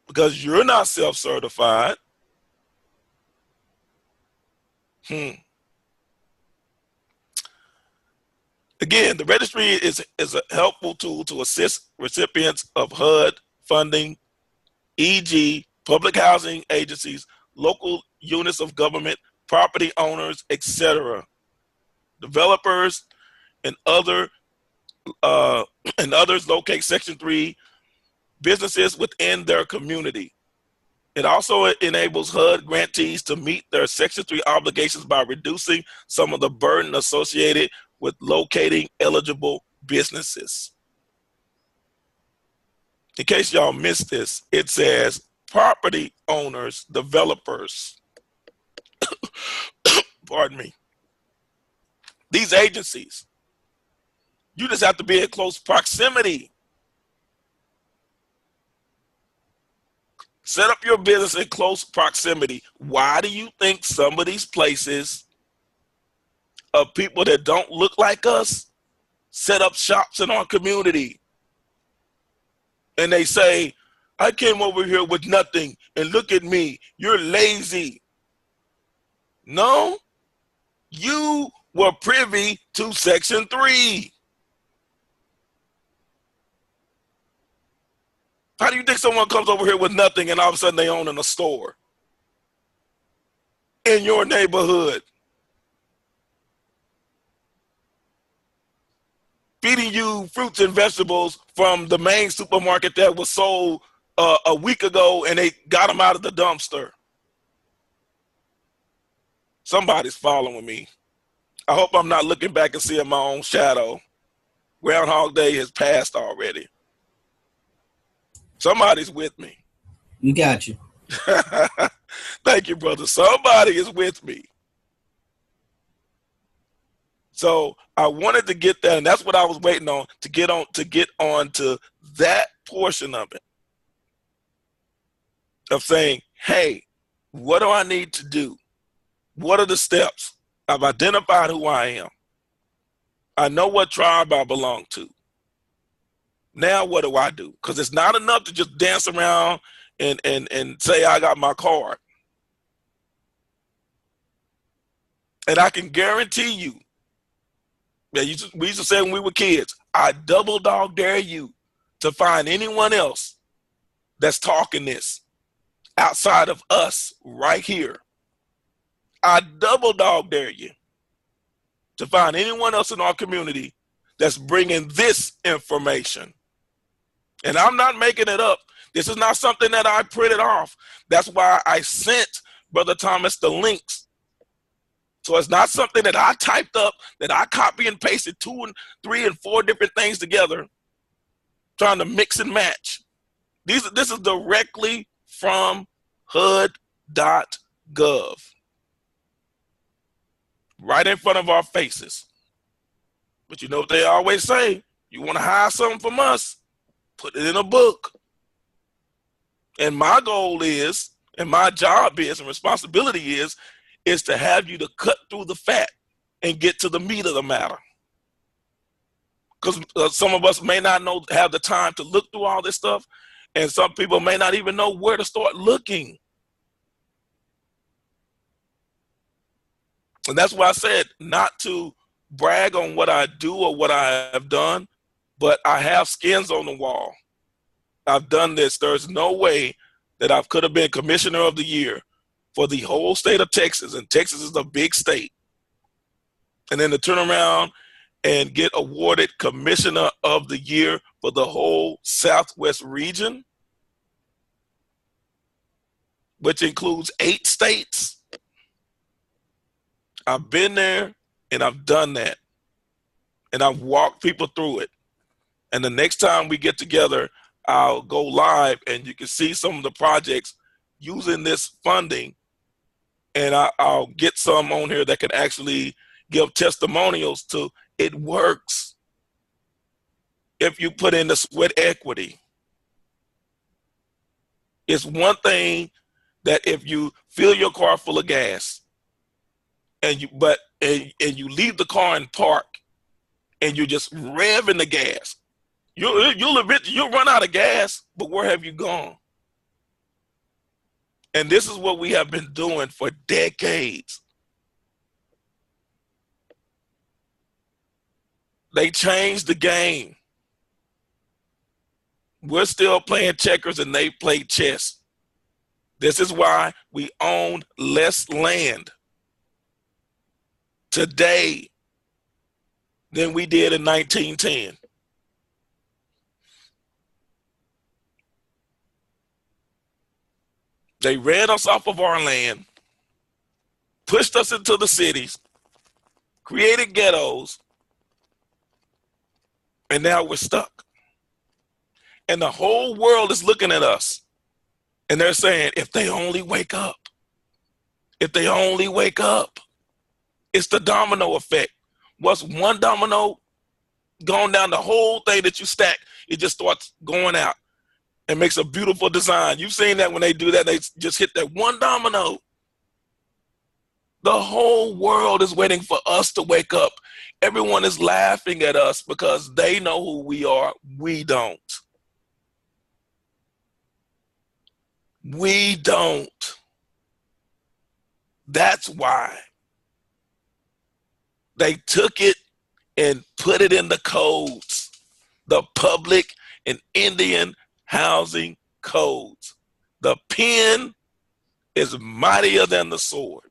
Because you're not self-certified. Again, the registry is a helpful tool to assist recipients of HUD funding, e.g. public housing agencies, local units of government, property owners, etc., developers, and others locate Section 3 businesses within their community. It also enables HUD grantees to meet their Section 3 obligations by reducing some of the burden associated with locating eligible businesses. In case y'all missed this, it says property owners, developers, pardon me, these agencies, you just have to be in close proximity. Set up your business in close proximity. Why do you think some of these places of people that don't look like us set up shops in our community? And they say, I came over here with nothing and look at me, you're lazy. No, you were privy to Section 3. How do you think someone comes over here with nothing and all of a sudden they own in a store in your neighborhood, feeding you fruits and vegetables from the main supermarket that was sold a week ago and they got them out of the dumpster? Somebody's following me. I hope I'm not looking back and seeing my own shadow. Groundhog Day has passed already. Somebody's with me. We got you. Thank you, brother. Somebody is with me. So I wanted to get that, and that's what I was waiting on to get on to that portion of it. Of saying, hey, what do I need to do? What are the steps? I've identified who I am. I know what tribe I belong to. Now what do I do? Because it's not enough to just dance around and say I got my card. And I can guarantee you, we used to say when we were kids, I double dog dare you to find anyone else that's talking this outside of us right here. I double dog dare you to find anyone else in our community that's bringing this information. And I'm not making it up. This is not something that I printed off. That's why I sent Brother Thomas the links. So it's not something that I typed up, that I copy and pasted 2 and 3 and 4 different things together, trying to mix and match. This is directly from HUD.gov. Right in front of our faces. But you know what they always say? You want to hide something from us? Put it in a book. And my goal is, and my job is, and responsibility is to have you to cut through the fat and get to the meat of the matter. Because some of us may not have the time to look through all this stuff, and some people may not even know where to start looking. And that's why I said not to brag on what I do or what I have done, but I have skins on the wall. I've done this. There's no way that I could have been Commissioner of the Year for the whole state of Texas, and Texas is a big state, and then to turn around and get awarded Commissioner of the Year for the whole Southwest region, which includes 8 states. I've been there and I've done that, and I've walked people through it. And the next time we get together, I'll go live and you can see some of the projects using this funding, and I'll get some on here that can actually give testimonials to it works if you put in the sweat equity. It's one thing that if you fill your car full of gas and you leave the car in park and you're just revving the gas, you'll run out of gas, but where have you gone? And this is what we have been doing for decades. They changed the game. We're still playing checkers and they play chess. This is why we own less land today than we did in 1910. They ran us off of our land, pushed us into the cities, created ghettos, and now we're stuck. And the whole world is looking at us, and they're saying, if they only wake up, if they only wake up. It's the domino effect. Once one domino gone down, the whole thing that you stack, it just starts going out and makes a beautiful design. You've seen that when they do that, they just hit that one domino. The whole world is waiting for us to wake up. Everyone is laughing at us because they know who we are. We don't. We don't. That's why they took it and put it in the codes, the public and Indian housing codes. The pen is mightier than the sword.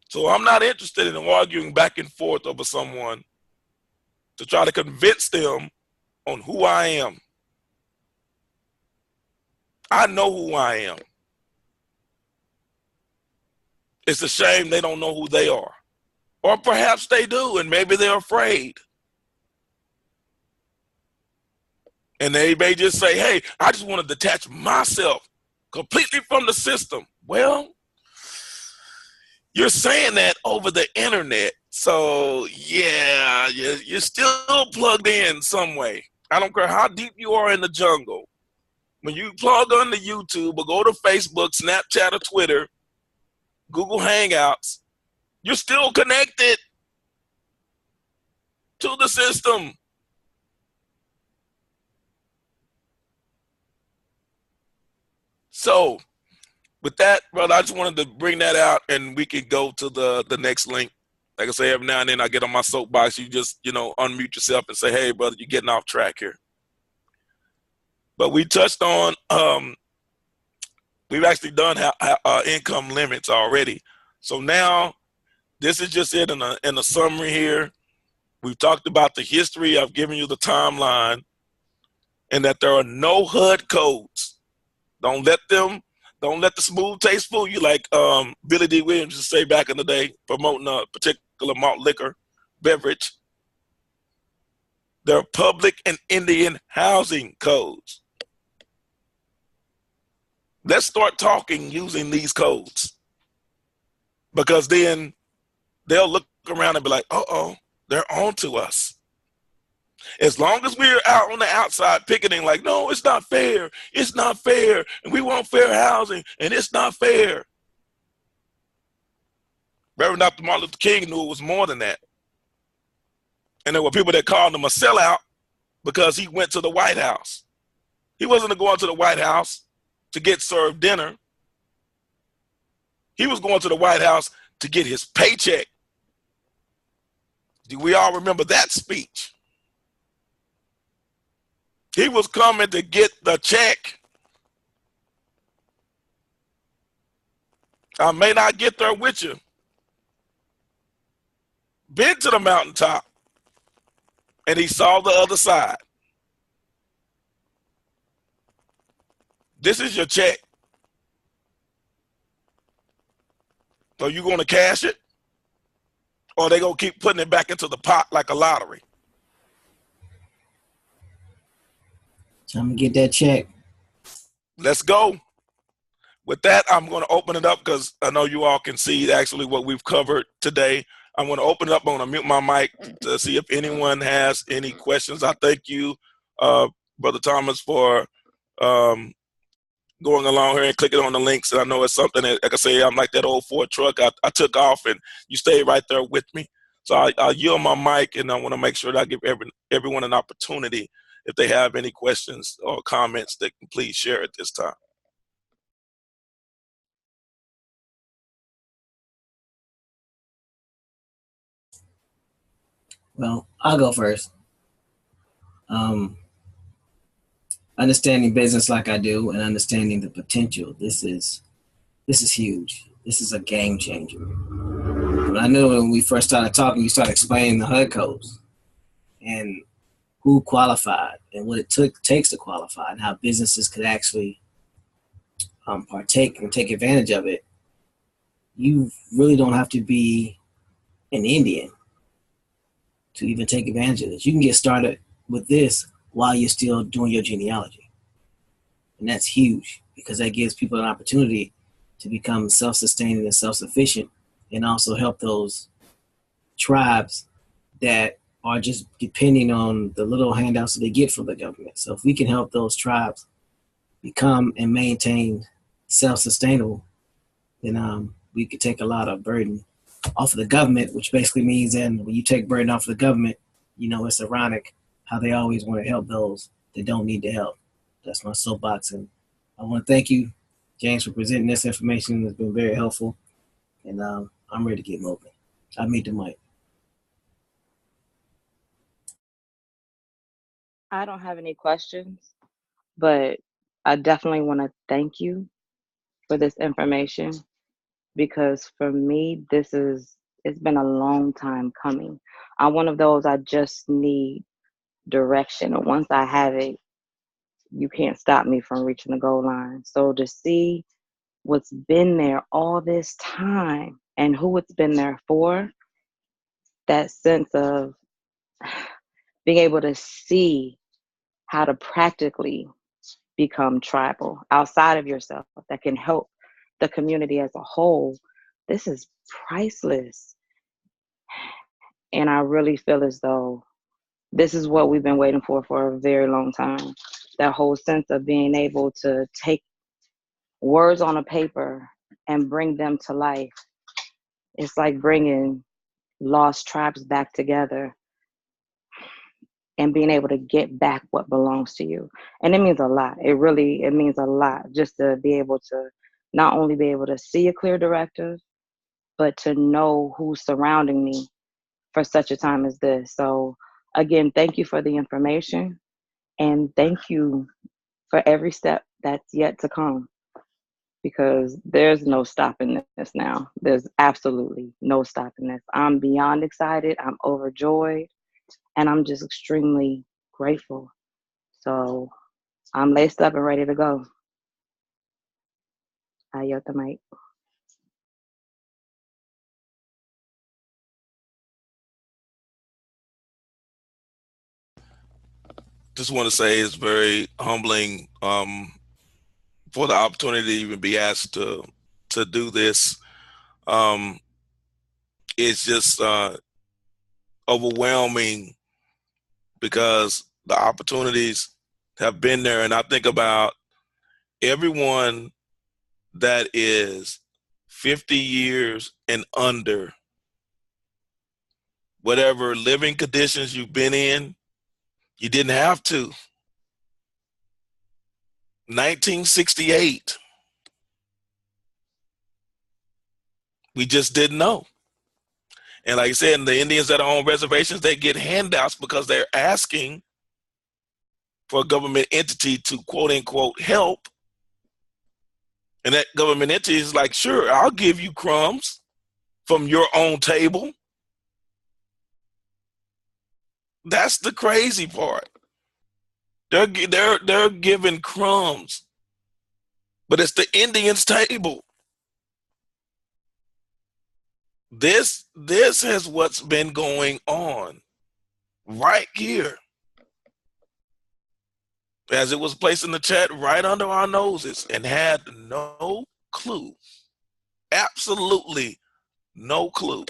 So I'm not interested in arguing back and forth over someone to try to convince them on who I am. I know who I am. It's a shame they don't know who they are. Or perhaps they do, and maybe they're afraid. And they may just say, hey, I just want to detach myself completely from the system. Well, you're saying that over the internet. So yeah, you're still plugged in some way. I don't care how deep you are in the jungle. When you plug on to YouTube or go to Facebook, Snapchat, or Twitter, Google Hangouts, you're still connected to the system. So with that, brother, I just wanted to bring that out, and we can go to the next link. Like I say, every now and then I get on my soapbox. You just unmute yourself and say, "Hey, brother, you're getting off track here." But we touched on we've actually done income limits already. So now this is just it in a summary here. We've talked about the history. I've given you the timeline, and that there are no HUD codes. Don't let the smooth taste fool you, like Billy D. Williams used to say back in the day, promoting a particular malt liquor beverage. There are public and Indian housing codes. Let's start talking using these codes, because then they'll look around and be like, "Uh-oh, they're on to us." As long as we're out on the outside picketing, like, "No, it's not fair. It's not fair. And we want fair housing, and it's not fair." Reverend Dr. Martin Luther King knew it was more than that. And there were people that called him a sellout because he went to the White House. He wasn't going to the White House to get served dinner. He was going to the White House to get his paycheck. Do we all remember that speech? He was coming to get the check. I may not get there with you. Been to the mountaintop, and he saw the other side. This is your check. Are you going to cash it? Or are they going to keep putting it back into the pot like a lottery? I'm gonna get that check. Let's go. With that, I'm going to open it up because I know you all can see actually what we've covered today. I'm going to open it up. I'm going to mute my mic to see if anyone has any questions. I thank you, Brother Thomas, for going along here and clicking on the links. And I know it's something that, like I say, I'm like that old Ford truck. I took off and you stayed right there with me. So I'll yield my mic, and I want to make sure that I give everyone an opportunity. If they have any questions or comments, they can please share at this time. Well, I'll go first. Understanding business like I do and understanding the potential. This is huge. This is a game changer. But I knew when we first started talking, you started explaining the HUD codes and who qualified and what it takes to qualify, and how businesses could actually partake and take advantage of it. You really don't have to be an Indian to even take advantage of this. You can get started with this while you're still doing your genealogy. And that's huge, because that gives people an opportunity to become self-sustaining and self-sufficient, and also help those tribes that are just depending on the little handouts that they get from the government. So if we can help those tribes become and maintain self-sustainable, then we could take a lot of burden off of the government, which basically means then when you take burden off of the government, it's ironic how they always want to help those that don't need the help. That's my soapbox. And I want to thank you, James, for presenting this information. It's been very helpful. And I'm ready to get moving. I meet the mic. I don't have any questions, but I definitely want to thank you for this information, because for me, it's been a long time coming. I'm one of those, I just need direction. And once I have it, you can't stop me from reaching the goal line. So to see what's been there all this time and who it's been there for, that sense of being able to see how to practically become tribal outside of yourself, that can help the community as a whole, this is priceless. And I really feel as though this is what we've been waiting for a very long time. That whole sense of being able to take words on a paper and bring them to life. It's like bringing lost tribes back together. and being able to get back what belongs to you. And it means a lot. It means a lot just to be able to not only be able to see a clear directive, but to know who's surrounding me for such a time as this. So again, thank you for the information, and thank you for every step that's yet to come, because there's no stopping this now. There's absolutely no stopping this. I'm beyond excited. I'm overjoyed, and I'm just extremely grateful. So I'm laced up and ready to go. I yield the mic. Just want to say it's very humbling for the opportunity to even be asked to do this. Um, it's just overwhelming because the opportunities have been there, and I think about everyone that is 50 years and under, whatever living conditions you've been in, you didn't have to. 1968, we just didn't know. And like I said, the Indians that are on reservations, they get handouts because they're asking for a government entity to quote unquote help. And that government entity is like, sure, I'll give you crumbs from your own table. That's the crazy part. They're giving crumbs, but it's the Indians' table. This is what's been going on right here, as it was placed in the chat, right under our noses, and had no clue, absolutely no clue.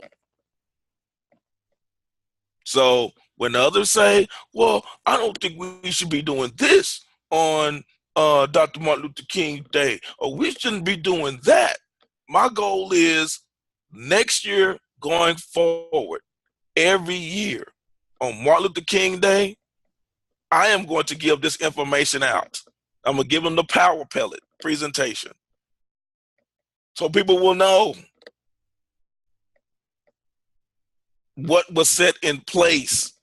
So when others say, well, I don't think we should be doing this on Dr. Martin Luther King Day, or we shouldn't be doing that, my goal is next year going forward, every year on Martin Luther King Day, I am going to give this information out. I'm going to give them the power pellet presentation so people will know what was set in place,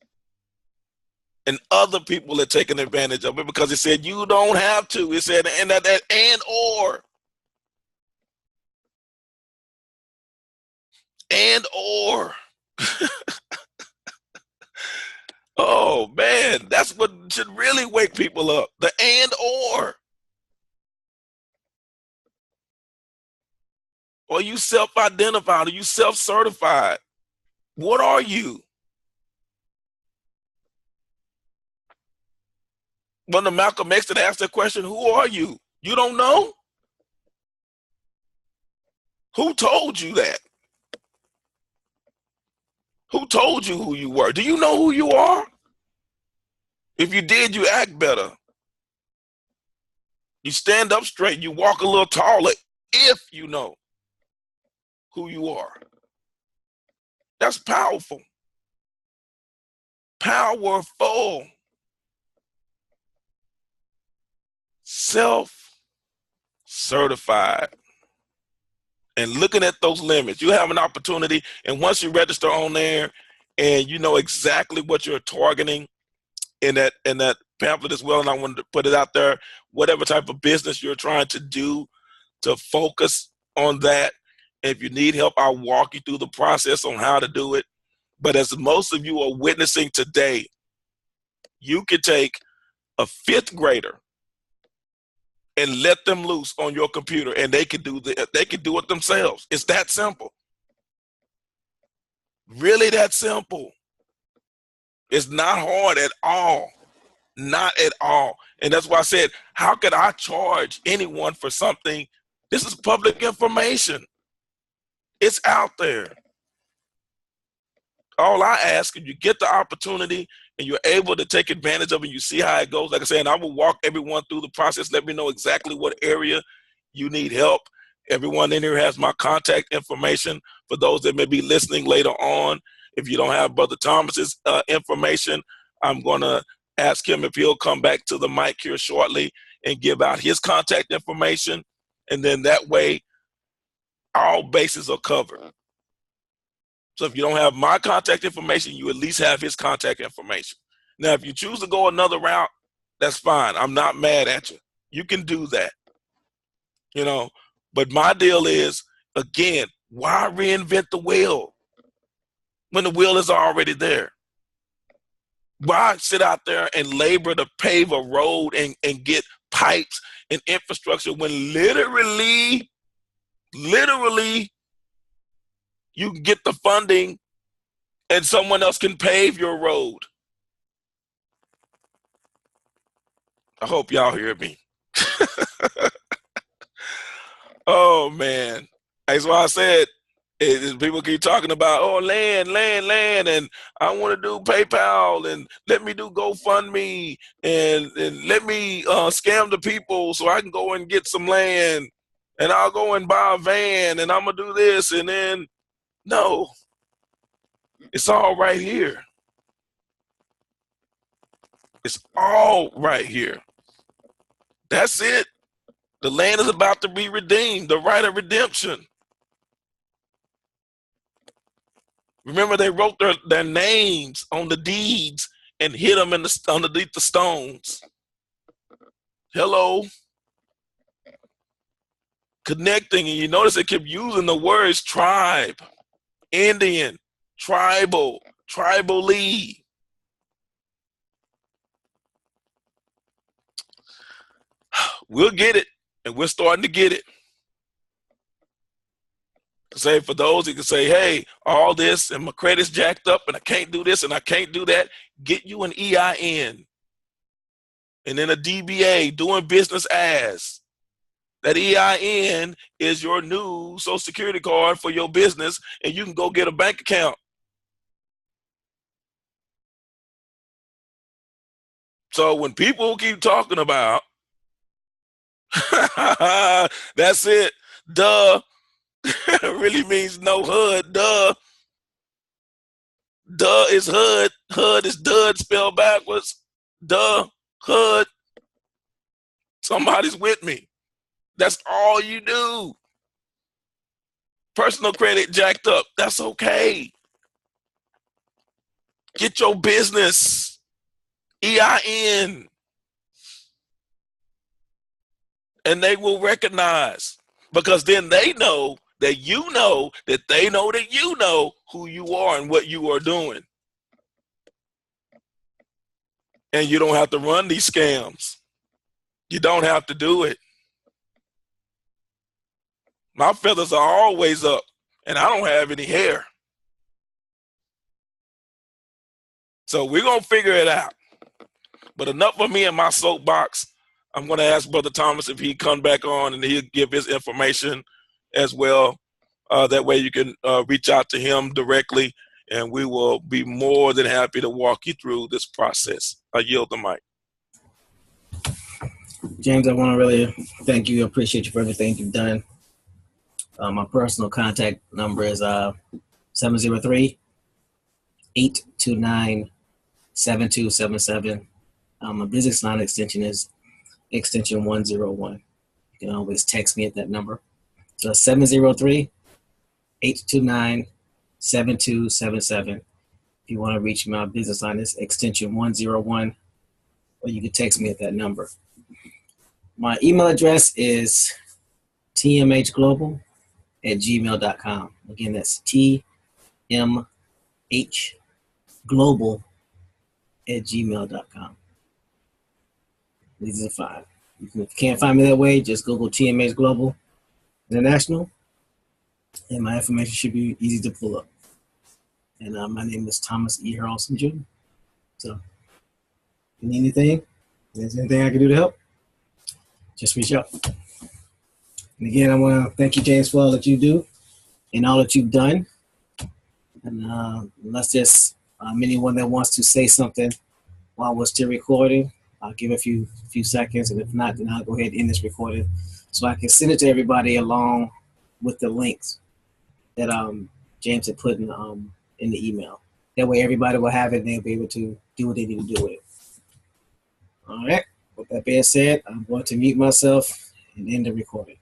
and other people are taking advantage of it because it said you don't have to. It said and or. Oh man, that's what should really wake people up. The and or. Or you self-identified, or you self-certified. What are you? When the Malcolm X that asked that question, who are you? You don't know? Who told you that? Who told you who you were? Do you know who you are? If you did, you act better. You stand up straight. You walk a little taller if you know who you are. That's powerful. Powerful. Self-certified. And looking at those limits, you have an opportunity. And once you register on there and you know exactly what you're targeting in that pamphlet as well, and I wanted to put it out there, whatever type of business you're trying to do, to focus on that. If you need help, I'll walk you through the process on how to do it. But as most of you are witnessing today, you could take a fifth grader and let them loose on your computer, and they can do it themselves. It's that simple. Really that simple. It's not hard at all. Not at all. And that's why I said, how could I charge anyone for something? This is public information. It's out there. All I ask is you get the opportunity and you're able to take advantage of it. You see how it goes. Like I said, and I will walk everyone through the process. Let me know exactly what area you need help. Everyone in here has my contact information for those that may be listening later on. If you don't have Brother Thomas's information, I'm going to ask him if he'll come back to the mic here shortly and give out his contact information. And then that way, all bases are covered. So if you don't have my contact information, you at least have his contact information. Now, if you choose to go another route, that's fine. I'm not mad at you. You can do that, you know. But my deal is, again, why reinvent the wheel when the wheel is already there? Why sit out there and labor to pave a road and get pipes and infrastructure when literally, you can get the funding and someone else can pave your road? I hope y'all hear me. Oh, man. That's why I said, people keep talking about, oh, land, and I want to do PayPal, and let me do GoFundMe, and let me scam the people so I can go and get some land, and I'll go and buy a van, and I'm going to do this, and then, no. It's all right here. It's all right here. That's it. The land is about to be redeemed, the right of redemption. Remember, they wrote their names on the deeds and hid them underneath the stones. Hello. Connecting, and you notice they kept using the words tribe, Indian, tribal, tribally. We'll get it, and we're starting to get it. Say, for those who can say, hey, all this and my credit's jacked up and I can't do this and I can't do that, get you an EIN and then a DBA, doing business as. That EIN is your new Social Security card for your business, and you can go get a bank account. So when people keep talking about, that's it, duh, really means no HUD, duh. Duh is HUD. HUD is dud spelled backwards. Duh, HUD. Somebody's with me. That's all you do. Personal credit jacked up. That's okay. Get your business EIN, and they will recognize, because then they know that you know that they know that you know who you are and what you are doing. And you don't have to run these scams. You don't have to do it. My feathers are always up, and I don't have any hair. So we're going to figure it out. But enough of me and my soapbox. I'm going to ask Brother Thomas if he'd come back on and he'll give his information as well. That way you can reach out to him directly, and we will be more than happy to walk you through this process. I yield the mic. James, I want to really thank you. I appreciate you for everything you've done. My personal contact number is 703-829-7277. My business line extension is extension 101. You can always text me at that number. So 703-829-7277. If you want to reach my business line, is extension 101, or you can text me at that number. My email address is tmhglobal@gmail.com. Again, that's tmhglobal@gmail.com. These are the 5. If you can't find me that way, just Google TMH Global International, and my information should be easy to pull up. And my name is Thomas E. Harrelson Jr. So, if you need anything, if there's anything I can do to help, just reach out. And again, I want to thank you, James, for all that you do and all that you've done. And unless there's anyone that wants to say something while we're still recording, I'll give a few seconds, and if not, then I'll go ahead and end this recording so I can send it to everybody along with the links that James had put in the email. That way everybody will have it and they'll be able to do what they need to do with it. All right. With that being said, I'm going to mute myself and end the recording.